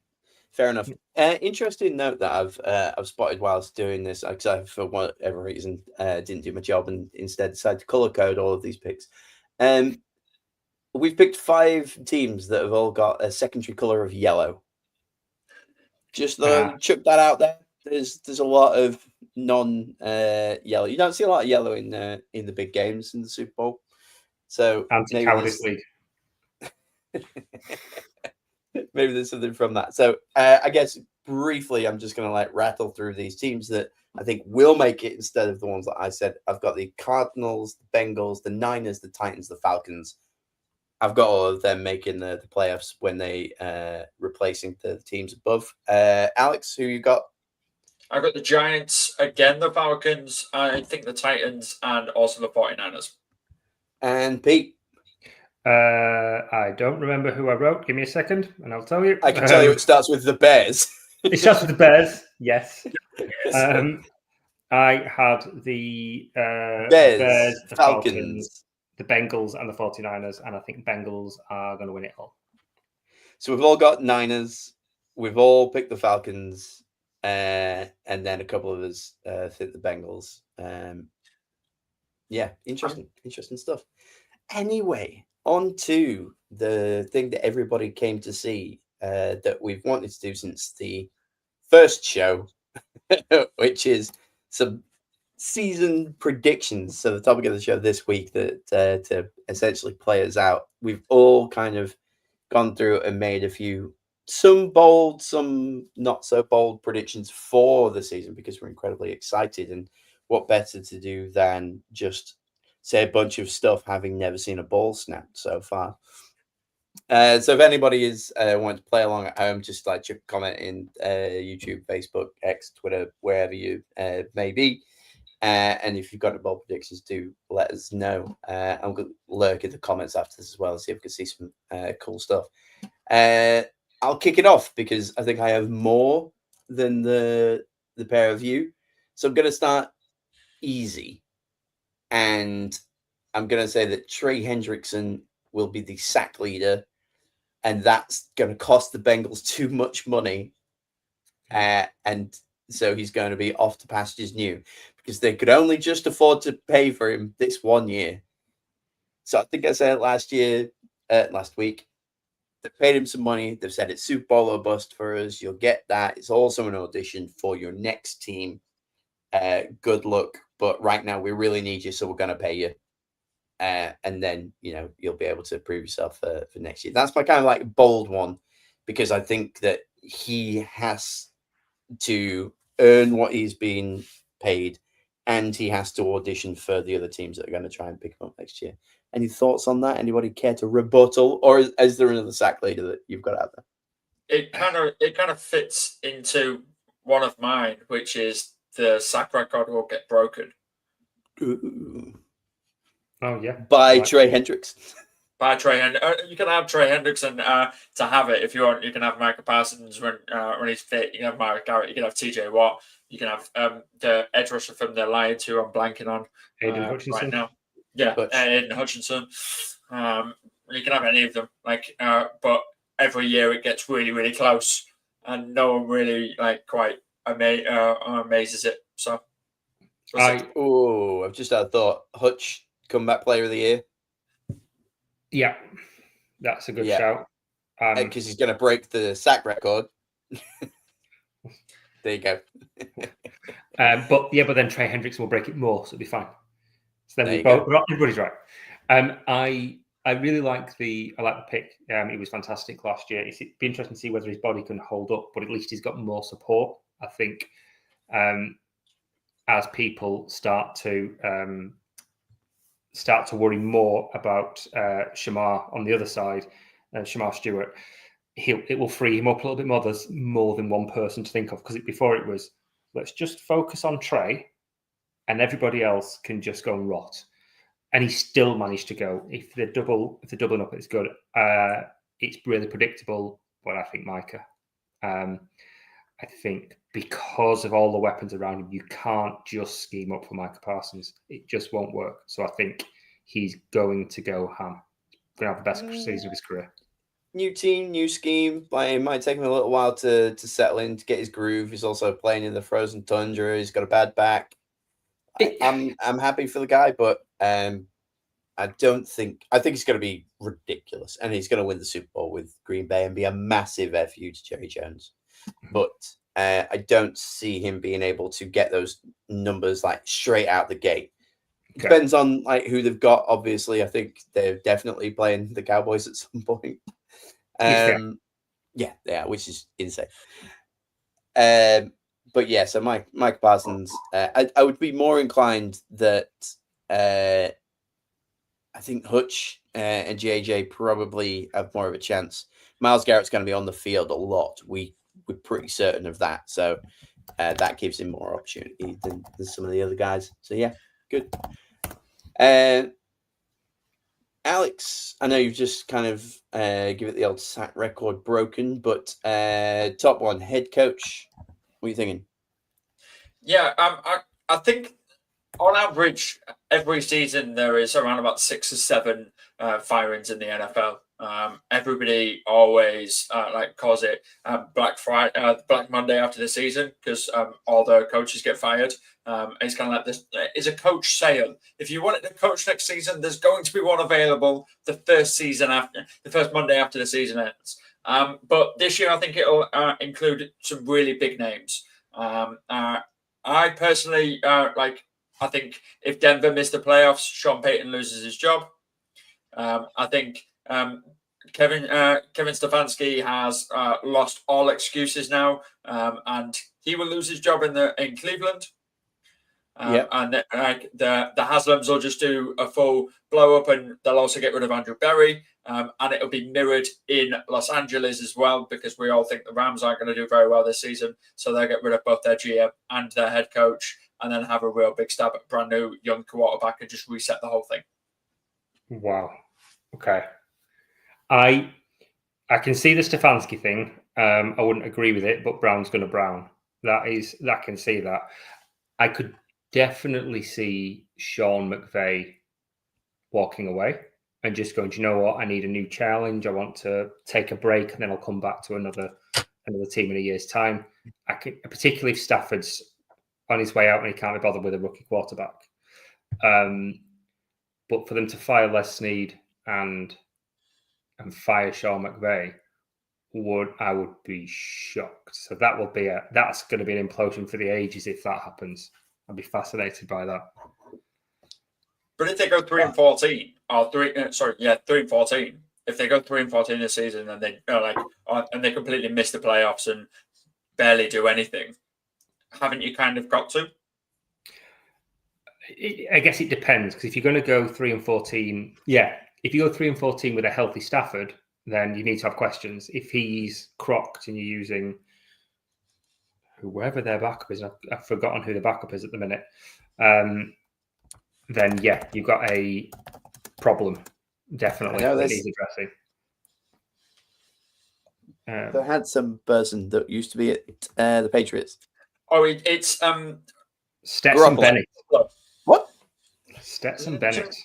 Fair enough. Interesting note that I've spotted whilst doing this, because I, for whatever reason, didn't do my job and instead decided to color code all of these picks. We've picked 5 teams that have all got a secondary color of yellow. Just chuck that out there. There's a lot of non-yellow. You don't see a lot of yellow in the big games in the Super Bowl. So
anti-cowardice league.
maybe there's something from that. So I guess briefly, I'm just going to like rattle through these teams that I think will make it instead of the ones that I said. I've got the Cardinals, the Bengals, the Niners, the Titans, the Falcons. I've got all of them making the playoffs when they replacing the teams above. Alex, who you got?
I got the Giants, again the Falcons, I think the Titans, and also the 49ers.
And Pete?
I don't remember who I wrote. Give me a second and I'll tell you.
I can tell you it starts with the Bears.
It starts with the Bears, yes. I had the Bears, the Falcons, the Bengals, and the 49ers, and I think Bengals are going to win it all.
So we've all got Niners. We've all picked the Falcons. And then a couple of us think the Bengals. Yeah, interesting stuff. Anyway, on to the thing that everybody came to see that we've wanted to do since the first show, which is some season predictions. So the topic of the show this week that to essentially play us out. We've all kind of gone through and made a few, some bold, some not so bold predictions for the season because we're incredibly excited. And what better to do than just say a bunch of stuff having never seen a ball snapped so far. So if anybody is wanting to play along at home, just like comment in YouTube, Facebook, X, Twitter, wherever you may be. And if you've got any bold predictions, do let us know. I'm going to lurk in the comments after this as well and see if we can see some cool stuff. I'll kick it off because I think I have more than the pair of you. So I'm going to start easy. And I'm going to say that Trey Hendrickson will be the sack leader. And that's going to cost the Bengals too much money. And so he's going to be off to pastures new because they could only just afford to pay for him this 1 year. So I think I said last week, they paid him some money. They've said it's Super Bowl or bust for us. You'll get that. It's also an audition for your next team. Good luck. But right now we really need you. So we're going to pay you. And then, you'll be able to prove yourself for next year. That's my kind of like bold one because I think that he has to earn what he's been paid and he has to audition for the other teams that are going to try and pick him up next year. Any thoughts on that? Anybody care to rebuttal, or is there another sack leader that you've got out there?
It kind of fits into one of mine, which is the sack record will get broken.
Ooh.
Oh yeah,
by Trey Hendrickson.
By Trey Hendrickson, you can have Trey Hendrickson to have it if you want. You can have Micah Parsons when he's fit. You can have Myles Garrett. You can have TJ Watt. You can have the edge rusher from the Lions who I'm blanking on right now. Yeah, Aiden Hutchinson. You can have any of them. But every year it gets really, really close, and no one really quite amazes it. So,
I've just had a thought. Hutch, comeback player of the year.
Yeah, that's a good shout.
Because he's going to break the sack record. There you go.
But then Trey Hendrickson will break it more, so it'll be fine. So then everybody's right. I really like the pick. He was fantastic last year. It'd be interesting to see whether his body can hold up, but at least he's got more support. I think as people start to worry more about Shamar on the other side, Shamar Stewart, it will free him up a little bit more. There's more than one person to think of because before it was, let's just focus on Trey and everybody else can just go and rot. And he still managed to go. If they're doubling up, it's good. It's really predictable, but I think Micah. I think because of all the weapons around him, you can't just scheme up for Micah Parsons. It just won't work. So I think he's going to go ham. Going to have the best season of his career.
New team, new scheme. It might take him a little while to settle in, to get his groove. He's also playing in the frozen tundra. He's got a bad back. I'm happy for the guy, but I think it's going to be ridiculous, and he's going to win the Super Bowl with Green Bay and be a massive FU to Jerry Jones. But I don't see him being able to get those numbers straight out the gate. It depends on who they've got. Obviously, I think they're definitely playing the Cowboys at some point. Yeah, which is insane. But yeah, so Mike Parsons, I would be more inclined that I think Hutch and JJ probably have more of a chance. Myles Garrett's going to be on the field a lot. We're pretty certain of that. So that gives him more opportunity than some of the other guys. So yeah, good. Alex, I know you've just kind of give it the old sack record broken, but top one, head coach. What are you thinking?
Yeah, I think on average, every season there is around about 6 or 7 firings in the NFL. Everybody always calls it Black Friday, Black Monday after the season because all the coaches get fired. It's kind of like this. It's a coach sale. If you wanted to coach next season, there's going to be one available the first Monday after the season ends. But this year, I think it'll include some really big names. I personally I think if Denver missed the playoffs, Sean Payton loses his job. I think Kevin Stefanski has lost all excuses now, and he will lose his job in Cleveland. And the Haslams will just do a full blow up, and they'll also get rid of Andrew Berry, and it'll be mirrored in Los Angeles as well because we all think the Rams aren't going to do very well this season, so they'll get rid of both their GM and their head coach, and then have a real big stab at brand new young quarterback and just reset the whole thing.
Wow. Okay. I can see the Stefanski thing. I wouldn't agree with it, but Brown's going to Brown. I can see that. I could definitely see Sean McVay walking away and just going, do you know what? I need a new challenge. I want to take a break, and then I'll come back to another team in a year's time. Particularly if Stafford's on his way out and he can't be bothered with a rookie quarterback. But for them to fire Les Snead and fire Sean McVay, I would be shocked. So that's going to be an implosion for the ages if that happens. I'd be fascinated by that.
But if they go 3-14, or 3-14, if they go 3-14 this season and they and they completely miss the playoffs and barely do anything, haven't you kind of got to?
I guess it depends, because if you're going to go 3-14, if you go 3-14 with a healthy Stafford, then you need to have questions. If he's crocked and you're using whoever their backup is, I've forgotten who the backup is at the minute, then you've got a problem, definitely, that needs addressing.
They had some person that used to be at the Patriots.
Oh, it's
Stetson
Garoppolo.
Bennett.
What?
Stetson Bennett.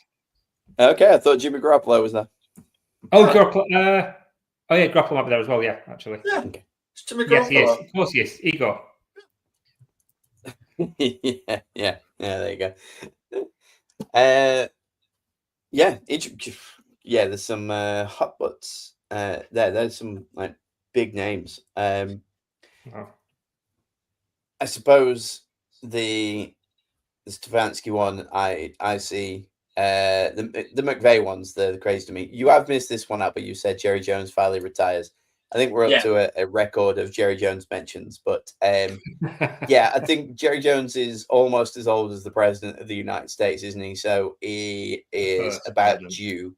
Okay, I thought Jimmy Garoppolo was there.
Oh, Garoppolo. Garoppolo might be there as well. Yeah, actually.
Yeah.
Okay.
It's Jimmy
Yes,
Garoppolo.
he is. Of course, he is. Igor.
yeah. There you go. There's some hot butts there. There's some like big names. I suppose the Stefanski one, I see. The McVay ones, they're crazy to me. You have missed this one out, but you said Jerry Jones finally retires. I think we're up to a record of Jerry Jones mentions, but I think Jerry Jones is almost as old as the president of the United States, isn't he? So he is about due.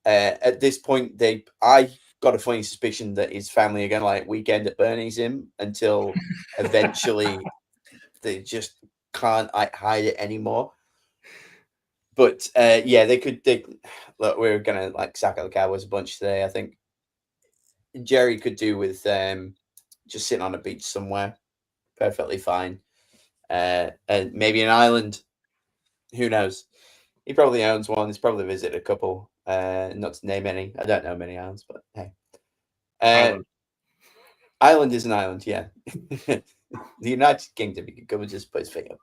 At this point, I got a funny suspicion that his family are going to like weekend at Bernie's him until eventually they just can't hide it anymore. But they could. Look, we're gonna like sack out the Cowboys a bunch today. I think Jerry could do with just sitting on a beach somewhere, perfectly fine, and maybe an island. Who knows? He probably owns one. He's probably visited a couple. Not to name any. I don't know many islands, but hey, island is an island. Yeah, the United Kingdom. You could come and just put his finger.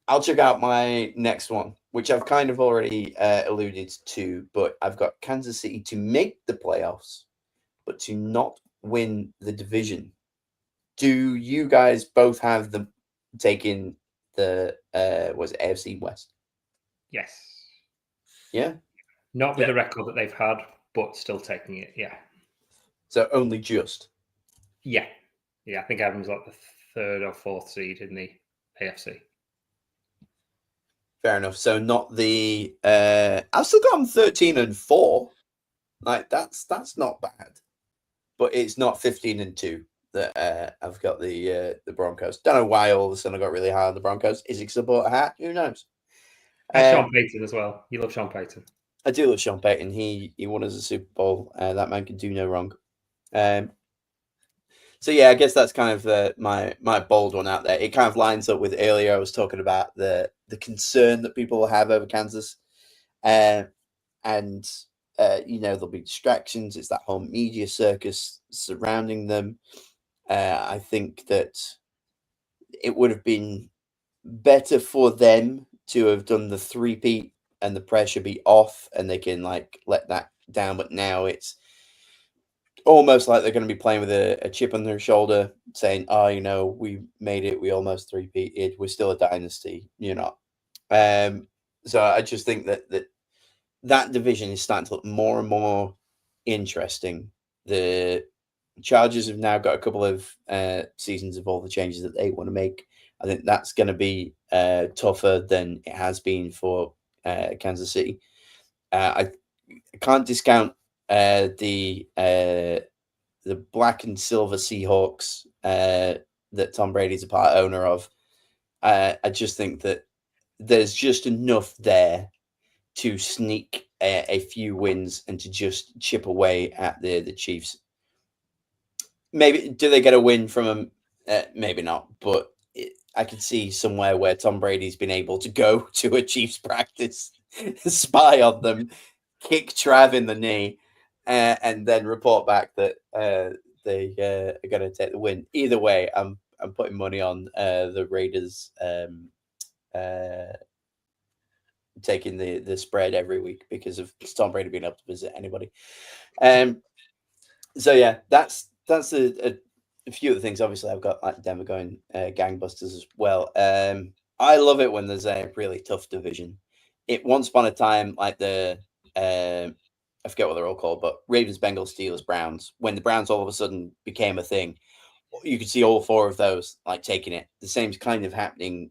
I'll check out my next one, which I've kind of already alluded to, but I've got Kansas City to make the playoffs, but to not win the division. Do you guys both have them taking the AFC West?
Yes.
Yeah.
Not with the record that they've had, but still taking it. Yeah.
So only just.
Yeah. I think Everton's like the 3rd or 4th seed in the AFC.
Fair enough. So not the. I've still got them 13-4. Like that's not bad, but it's not 15-2 that I've got the Broncos. Don't know why all of a sudden I got really high on the Broncos. Is it support a hat? Who knows?
Sean Payton as well. You love Sean Payton.
I do love Sean Payton. He won us a Super Bowl. That man can do no wrong. So yeah, I guess that's kind of my bold one out there. It kind of lines up with earlier I was talking about the concern that people will have over Kansas, and there'll be distractions. It's that whole media circus surrounding them. I think that it would have been better for them to have done the three-peat and the pressure be off, and they can like let that down. But now it's almost like they're going to be playing with a chip on their shoulder, saying, "Oh, we made it. We almost three-peated. We're still a dynasty." So I just think that division is starting to look more and more interesting. The Chargers have now got a couple of seasons of all the changes that they want to make. I think that's going to be tougher than it has been for Kansas City. I can't discount the black and silver Seahawks that Tom Brady's a part owner of. I just think that there's just enough there to sneak a few wins and to just chip away at the Chiefs. Maybe do they get a win from them? Maybe not, but I could see somewhere where Tom Brady's been able to go to a Chiefs practice, spy on them, kick Trav in the knee, and then report back that they are going to take the win. Either way, I'm putting money on the Raiders taking the spread every week because of Tom Brady being able to visit anybody. So yeah, that's a few of the things. Obviously, I've got like Denver going gangbusters as well. I love it when there's a really tough division. It once upon a time, like I forget what they're all called, but Ravens, Bengals, Steelers, Browns. When the Browns all of a sudden became a thing, you could see all four of those like taking it. The same's kind of happening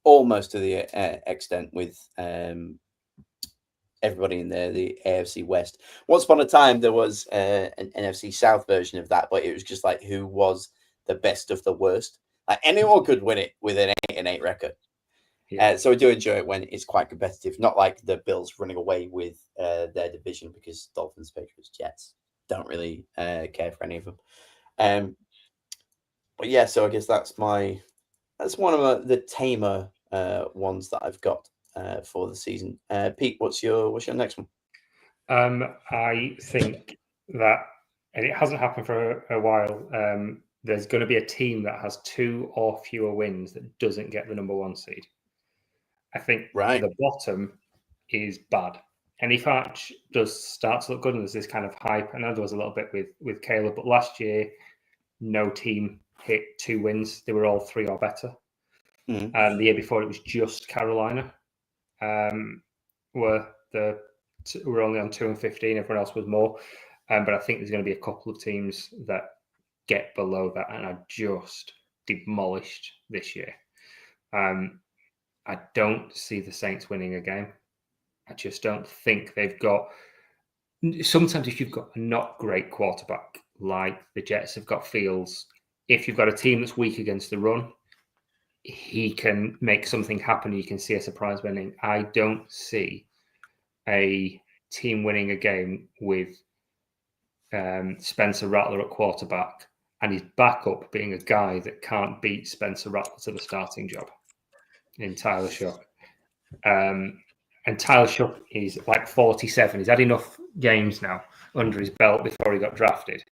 almost to the extent with everybody in the AFC West. Once upon a time, there was an NFC South version of that, but it was just like who was the best of the worst. Like anyone could win it with an 8-8 record. Yeah. So I do enjoy it when it's quite competitive, not like the Bills running away with their division because Dolphins, Patriots, Jets don't really care for any of them. But yeah, so I guess that's one of the tamer ones that I've got for the season. Pete, what's your next one?
I think that, and it hasn't happened for a while, there's going to be a team that has 2 or fewer wins that doesn't get the number 1 seed. I think the bottom is bad. And if Arch does start to look good, and there's this kind of hype, and there was a little bit with Caleb, but last year, no team hit 2 wins. They were all 3 or better. And the year before, it was just Carolina, were only on 2 and 15. Everyone else was more. But I think there's going to be a couple of teams that get below that and are just demolished this year. I don't see the Saints winning a game. I just don't think they've got... Sometimes if you've got a not great quarterback, like the Jets have got Fields, if you've got a team that's weak against the run, he can make something happen. You can see a surprise winning. I don't see a team winning a game with Spencer Rattler at quarterback and his backup being a guy that can't beat Spencer Rattler to the starting job in Tyler Shuck. And Tyler Shuck is like 47. He's had enough games now under his belt before he got drafted.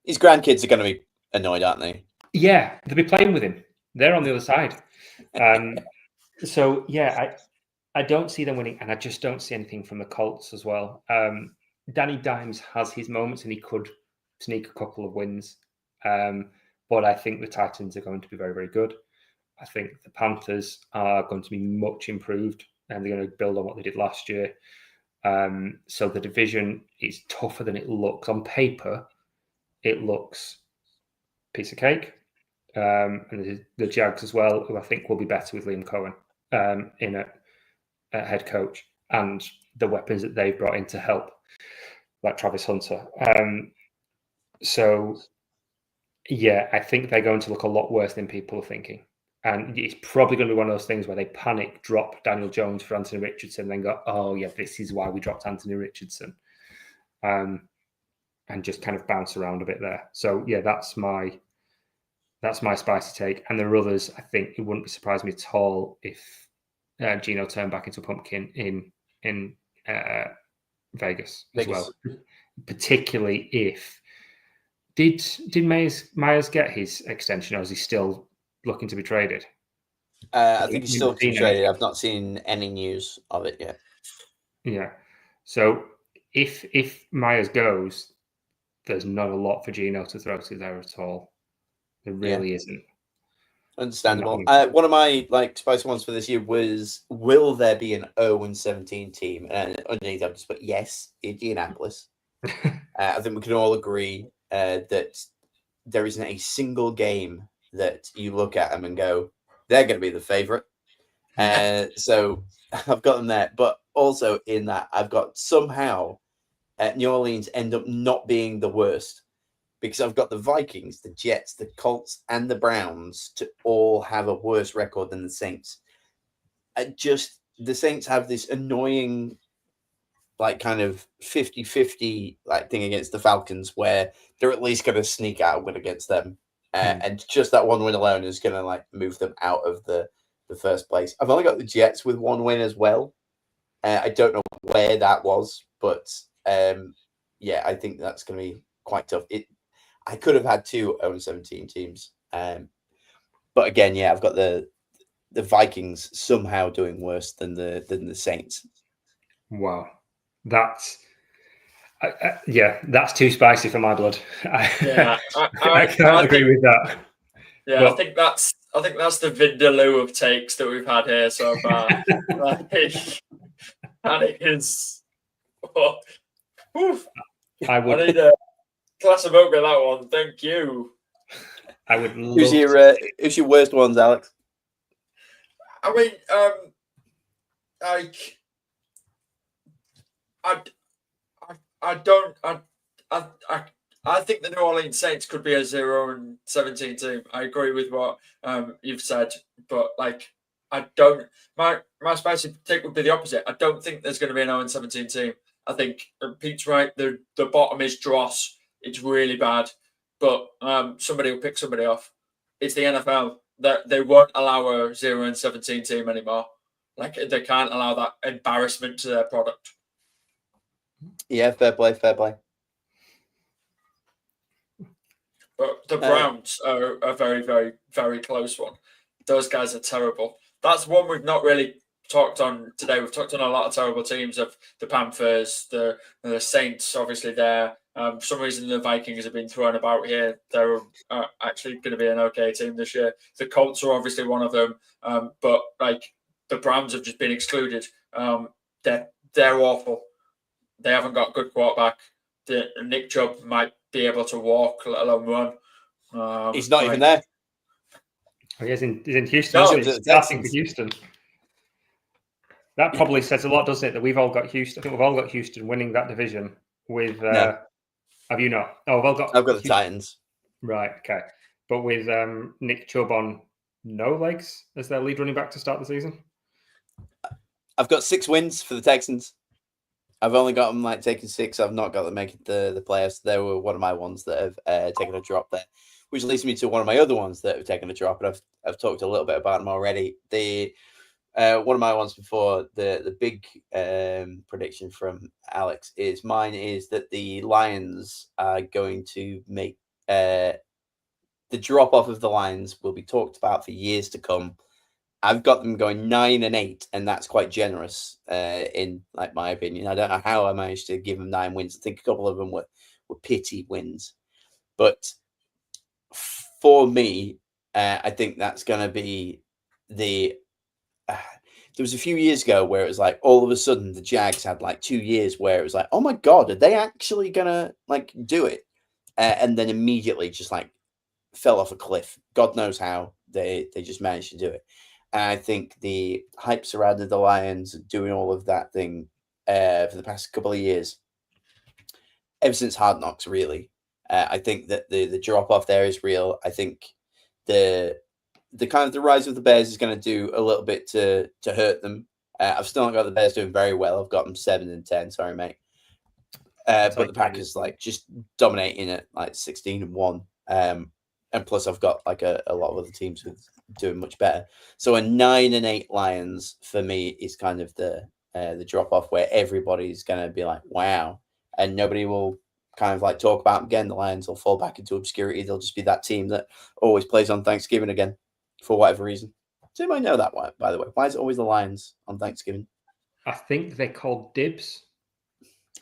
His grandkids are going to be annoyed, aren't they?
Yeah, they'll be playing with him. They're on the other side. So, yeah, I don't see them winning, and I just don't see anything from the Colts as well. Danny Dimes has his moments, and he could sneak a couple of wins. But I think the Titans are going to be very, very good. I think the Panthers are going to be much improved, and they're going to build on what they did last year. So the division is tougher than it looks. On paper, it looks piece of cake. And the Jags as well, who I think will be better with Liam Cohen in a head coach, and the weapons that they've brought in to help, like Travis Hunter. So, yeah, I think they're going to look a lot worse than people are thinking. And it's probably going to be one of those things where they panic, drop Daniel Jones for Anthony Richardson, then go, oh, yeah, this is why we dropped Anthony Richardson. And just kind of bounce around a bit there. So, yeah, that's my spicy take. And there are others. I think it wouldn't surprise me at all if Gino turned back into a pumpkin in Vegas as well. Particularly if did Myers get his extension, or is he still looking to be traded?
I think he's still looking to be traded. I've not seen any news of it yet.
Yeah. So if Myers goes, there's not a lot for Gino to throw to there at all. There really isn't.
Understandable. One of my spicy ones for this year was: will there be an 0-17 team? And underneath, I've just put yes, Indianapolis. I think we can all agree that there isn't a single game that you look at them and go, they're going to be the favorite. So I've got them there, but also in that I've got somehow New Orleans end up not being the worst, because I've got the Vikings, the Jets, the Colts, and the Browns to all have a worse record than the Saints. The Saints have this annoying, kind of 50-50 thing against the Falcons, where they're at least going to sneak out a win against them. And just that one win alone is going to move them out of the first place. I've only got the Jets with one win as well. I don't know where that was, but I think that's going to be quite tough. I could have had 2 0-17 teams. But again, I've got the Vikings somehow doing worse than the Saints.
Wow. That's too spicy for my blood. I can't agree with that.
Yeah, but I think that's the Vindaloo of takes that we've had here so far. And it is. I need a glass of milk with that one. Thank you.
I would.
Who's your worst ones, Alex?
I mean, I think the New Orleans Saints could be a 0-17 team. I agree with what you've said, but I don't. My spicy take would be the opposite. I don't think there's going to be an 0-17 team. I think Pete's right. The bottom is dross. It's really bad, but somebody will pick somebody off. It's the NFL. That they won't allow a 0-17 team anymore. They can't allow that embarrassment to their product.
Yeah, fair play.
But the Browns are a very, very, very close one. Those guys are terrible. That's one we've not really talked on today. We've talked on a lot of terrible teams, of the Panthers, the Saints, obviously there. For some reason, the Vikings have been thrown about here. They're actually going to be an okay team this year. The Colts are obviously one of them. But the Browns have just been excluded. They're awful. They haven't got a good quarterback. Nick Chubb might be able to walk, let alone run.
He's not even there.
Oh, he's in Houston. No, he's starting for Houston. That probably says a lot, doesn't it? That we've all got Houston. I think we've all got Houston winning that division. With
no.
Have you not? Oh, I've got
the Titans.
Right. Okay. But with Nick Chubb on no legs as their lead running back to start the season.
I've got 6 wins for the Texans. I've only got them taking 6. I've not got them making the playoffs. They were one of my ones that have taken a drop there, which leads me to one of my other ones that have taken a drop. And I've talked a little bit about them already. One of my ones before the big prediction from Alex mine is that the Lions are going to make the drop off of the Lions will be talked about for years to come. I've got them going 9-8, and that's quite generous in my opinion. I don't know how I managed to give them 9 wins. I think a couple of them were pity wins, but for me, I think that's going to be there was a few years ago where it was like all of a sudden the Jags had like 2 years where it was like, oh my God, are they actually gonna like do it? And then immediately just like fell off a cliff. God knows how they just managed to do it. And I think the hype surrounding the Lions doing all of that thing for the past couple of years, ever since Hard Knocks, really. I think that the drop off there is real. I think the kind of the rise of the Bears is going to do a little bit to hurt them. I've still not got the Bears doing very well. I've got them 7-10. Sorry, mate. But the Packers like just dominating at like 16-1. And plus I've got like a lot of other teams with doing much better. So a 9-8 Lions for me is kind of the drop off where everybody's going to be like, wow, and nobody will kind of like talk about them again. The Lions will fall back into obscurity. They'll just be that team that always plays on Thanksgiving again for whatever reason. Does anybody know that, by the way? Why is it always the Lions on Thanksgiving?
I think they called dibs.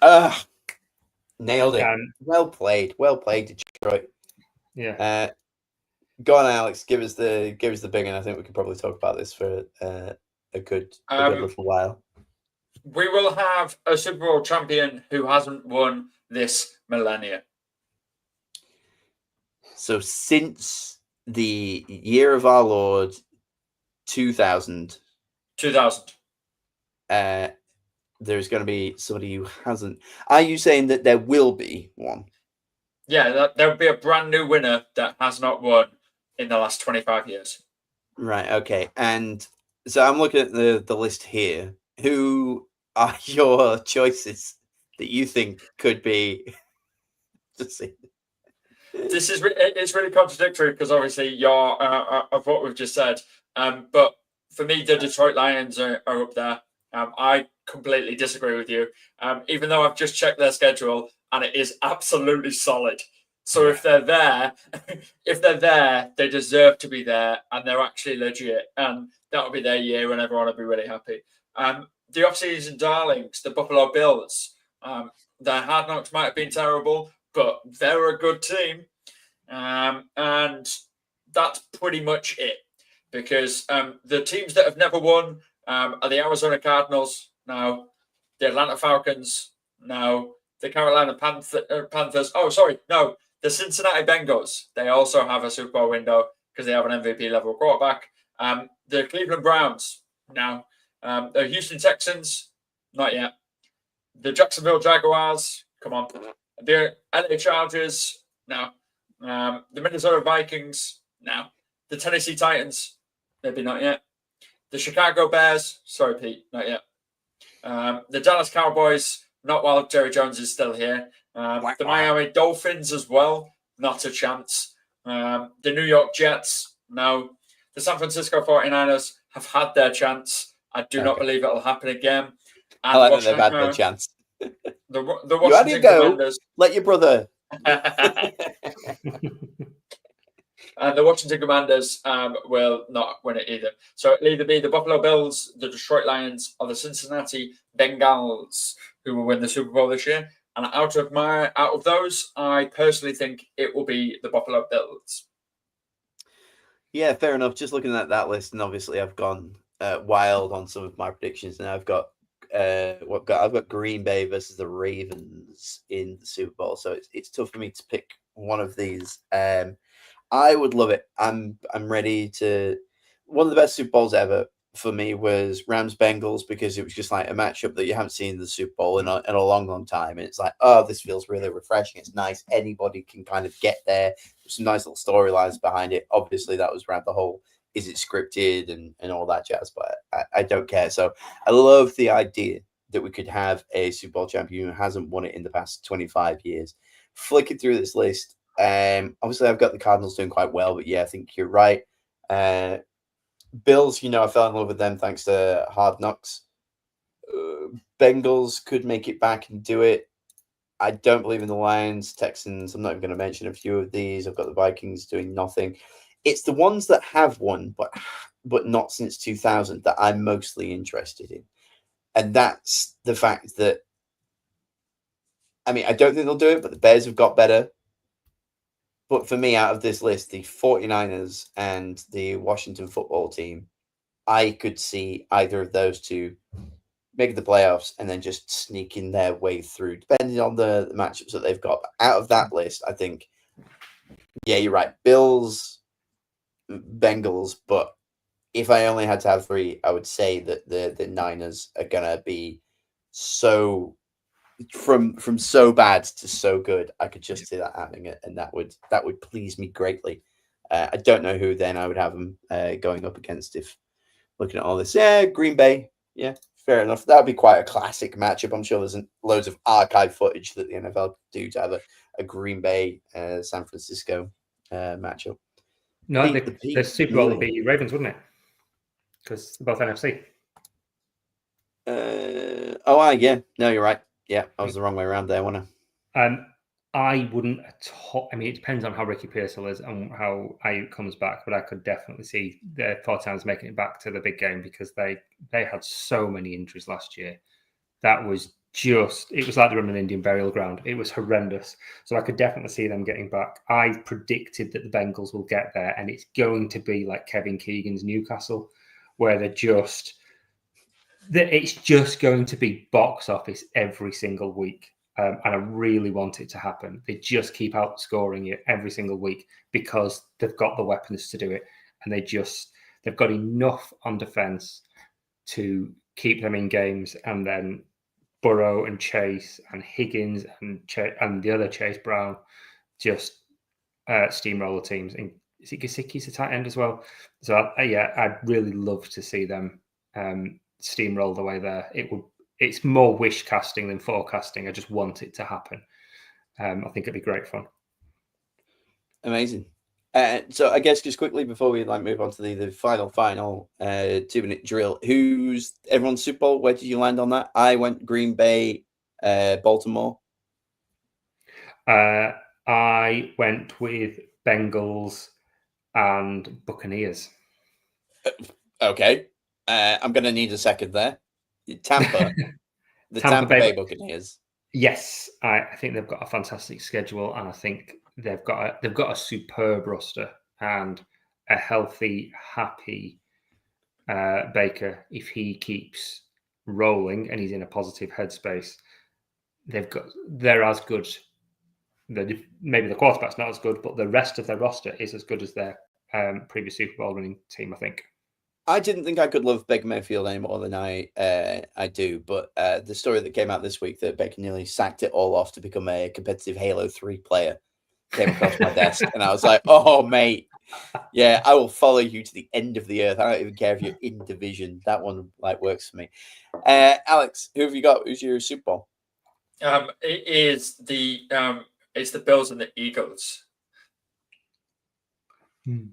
Nailed it. Well played, Detroit.
Yeah.
Go on, Alex. Give us the big one. I think we could probably talk about this for a good little while.
We will have a Super Bowl champion who hasn't won this millennia.
So since the year of our Lord 2000, there's going to be somebody who hasn't. Are you saying that there will be one?
Yeah, there'll be a brand new winner that has not won in the last 25 years.
Right. Okay. And so I'm looking at the list here. Who are your choices that you think could be?
It's really contradictory because obviously you're of what we've just said. But for me, the Detroit Lions are up there. I completely disagree with you. Even though I've just checked their schedule and it is absolutely solid. So if they're there, they deserve to be there and they're actually legit. And that'll be their year and everyone will be really happy. The offseason darlings, the Buffalo Bills, their Hard Knocks might have been terrible, but they're a good team. And that's pretty much it. Because the teams that have never won are the Arizona Cardinals, no. The Atlanta Falcons, no. The Carolina Panthers. Oh, sorry, no. The Cincinnati Bengals. They also have a Super Bowl window because they have an MVP level quarterback. The Cleveland Browns, no. The Houston Texans, not yet. The Jacksonville Jaguars, come on. The LA Chargers, no. The Minnesota Vikings, no. The Tennessee Titans, maybe not yet. The Chicago Bears, sorry, Pete, not yet. The Dallas Cowboys, not while Jerry Jones is still here. The Miami Dolphins as well, not a chance. The New York Jets, no. The San Francisco 49ers have had their chance. I do not believe it'll happen again. And
I like that they've had their chance.
The Washington Commanders.
Let your brother.
And the Washington Commanders will not win it either. So it'll either be the Buffalo Bills, the Detroit Lions, or the Cincinnati Bengals who will win the Super Bowl this year. And out of those, I personally think it will be the Buffalo Bills.
Yeah, fair enough. Just looking at that list, and obviously I've gone wild on some of my predictions, and I've got I've got Green Bay versus the Ravens in the Super Bowl. So it's tough for me to pick one of these. I would love it. I'm ready to. One of the best Super Bowls ever for me was Rams Bengals because it was just like a matchup that you haven't seen in the Super Bowl in a long, long time. And it's like, oh, this feels really refreshing. It's nice. Anybody can kind of get there. There's some nice little storylines behind it. Obviously, that was around the whole, is it scripted and all that jazz, but I don't care. So I love the idea that we could have a Super Bowl champion who hasn't won it in the past 25 years. Flicking through this list, obviously I've got the Cardinals doing quite well, but yeah, I think you're right. Bills, I fell in love with them thanks to Hard Knocks. Bengals could make it back and do it. I don't believe in the Lions, Texans. I'm not even going to mention a few of these. I've got the Vikings doing nothing. It's the ones that have won, but not since 2000 that I'm mostly interested in. And that's the fact that, I mean, I don't think they'll do it, but the Bears have got better. But for me, out of this list, the 49ers and the Washington football team I could see either of those two make the playoffs and then just sneaking their way through, depending on the matchups that they've got. Out of that list, I think, yeah, you're right. Bills, Bengals, but if I only had to have three, I would say that the Niners are gonna be so from so bad to so good. I could just see that happening, and that would please me greatly. I don't know who then I would have them going up against if looking at all this. Yeah, Green Bay. Yeah, fair enough. That would be quite a classic matchup. I'm sure there's loads of archive footage that the NFL do to have a Green Bay San Francisco matchup.
No, the Super Bowl would be Ravens, wouldn't it? Because both NFC.
Yeah. No, you're right. Yeah, I was the wrong way around there, wasn't
I? I wouldn't at all. I mean, it depends on how Ricky Pearsall is and how Ayuk comes back, but I could definitely see the 49ers making it back to the big game because they had so many injuries last year. That was it was like they were on an Indian burial ground. It was horrendous. So I could definitely see them getting back. I predicted that the Bengals will get there, and it's going to be like Kevin Keegan's Newcastle, where it's just going to be box office every single week. And I really want it to happen. They just keep outscoring it every single week because they've got the weapons to do it. And they've got enough on defense to keep them in games. And then Burrow and Chase and Higgins and the other Chase Brown just steamroller teams. And is it Gesicki's a tight end as well? So I'd really love to see them steamroll the way there. It's more wish casting than forecasting. I just want it to happen. I think it'd be great fun.
Amazing. So I guess just quickly before we move on to the final 2-minute drill, who's everyone's Super Bowl? Where did you land on that? I went Green Bay, Baltimore.
I went with Bengals and Buccaneers.
Okay. I'm going to need a second there. Tampa, Tampa Bay Buccaneers.
Yes, I think they've got a fantastic schedule, and I think they've got a superb roster and a healthy, happy Baker. If he keeps rolling and he's in a positive headspace, they're as good. Maybe the quarterback's not as good, but the rest of their roster is as good as their previous Super Bowl winning team, I think.
I didn't think I could love Baker Mayfield any more than I do, but the story that came out this week that Baker nearly sacked it all off to become a competitive Halo 3 player came across my desk, and I was like, oh, mate, yeah, I will follow you to the end of the earth. I don't even care if you're in division. That one works for me. Alex, who have you got? Who's your Super Bowl?
It's the Bills and the Eagles.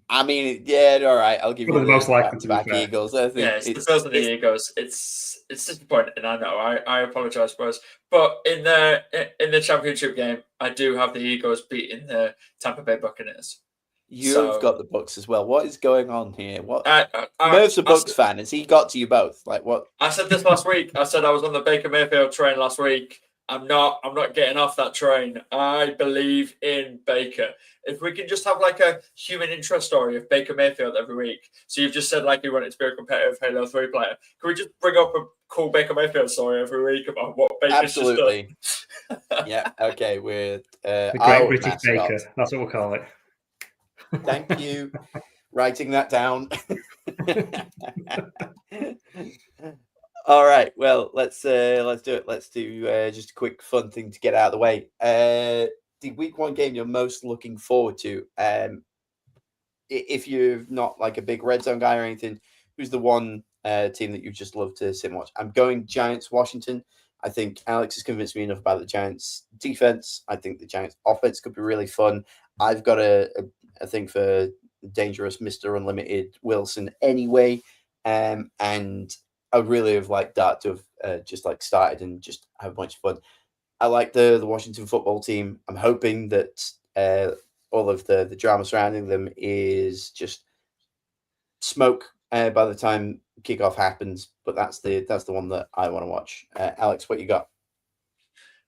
I mean, yeah, all right. I'll give you the
most likely
back Eagles. I think
it's the Bills and the Eagles. It's disappointing. I know. I apologize for us, but in the championship game, I do have the Eagles beating the Tampa Bay Buccaneers.
You've got the Bucks as well. What is going on here? What? Merv's a Bucks fan. Has he got to you both? What?
I said this last week. I said I was on the Baker Mayfield train last week. I'm not getting off that train. I believe in Baker. If we can just have a human interest story of Baker Mayfield every week. So you've just said you wanted to be a competitive Halo 3 player. Can we just bring up a cool Baker Mayfield story every week about what Baker's just done?
Yeah. Okay. With
the Great British Baker. That's what we'll call it.
Thank you. Writing that down. All right. Well, let's do it. Let's do just a quick fun thing to get out of the way. The week 1 game you're most looking forward to. If you're not a big red zone guy or anything, who's the one team that you just love to sit and watch? I'm going Giants Washington. I think Alex has convinced me enough about the Giants defense. I think the Giants offense could be really fun. I've got a thing for dangerous Mr. Unlimited Wilson anyway. And I really have liked that to have just started and just have a bunch of fun. I like the Washington football team. I'm hoping that all of the drama surrounding them is just smoke by the time kickoff happens. But that's the one that I want to watch. Alex, what you got?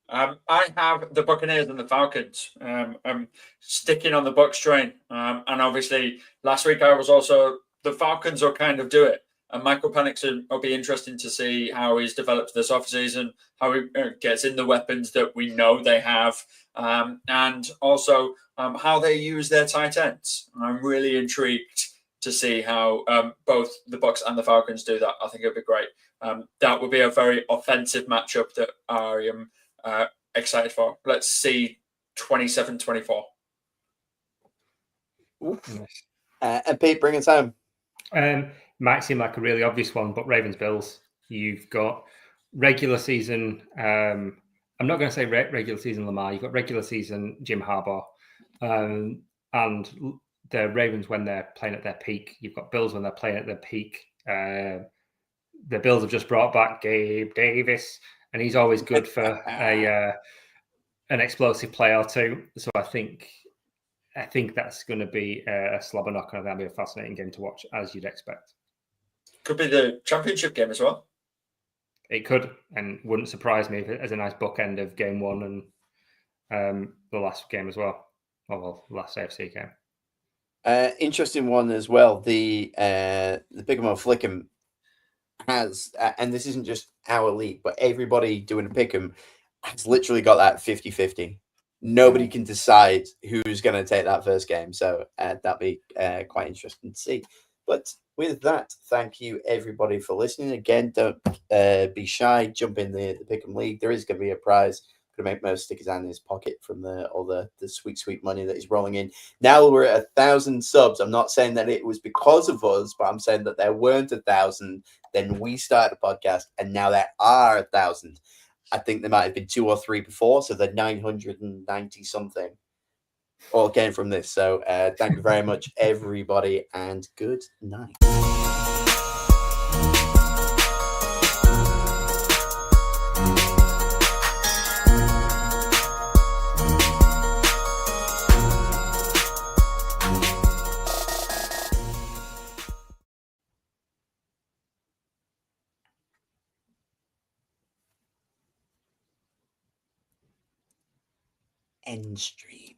I have the Buccaneers and the Falcons. I'm sticking on the Bucs train. And obviously last week I was also, the Falcons will kind of do it. And Michael Penix will be interesting to see how he's developed this offseason, how he gets in the weapons that we know they have, and also how they use their tight ends. I'm really intrigued to see how both the Bucs and the Falcons do that. I think it'd be great. That would be a very offensive matchup that I am excited for. Let's see 27-24.
And Pete, bring us home.
Might seem like a really obvious one, but Ravens-Bills. You've got regular season. I'm not going to say regular season Lamar. You've got regular season Jim Harbaugh, and the Ravens when they're playing at their peak. You've got Bills when they're playing at their peak. The Bills have just brought back Gabe Davis, and he's always good for an explosive play or two. So I think that's going to be a slobber knocker, and that'll be a fascinating game to watch, as you'd expect.
Could be the championship game as well.
It could, and wouldn't surprise me if it as a nice bookend of game one and the last game as well. Well, last AFC game.
Interesting one as well. The Pick'em or Flick'em has, and this isn't just our league, but everybody doing a Pick'em has literally got that 50-50. Nobody can decide who's going to take that first game. So that'll be quite interesting to see. But with that, thank you everybody for listening. Again, don't be shy. Jump in the Pick'em League. There is going to be a prize. Going to make most stickers out in his pocket from all the sweet money that he's rolling in. Now we're at 1,000 subs. I'm not saying that it was because of us, but I'm saying that there weren't 1,000. Then we started a podcast, and now there are 1,000. I think there might have been 2 or 3 before, so they're 990 something. All came from this. So thank you very much, everybody, and good night. End stream.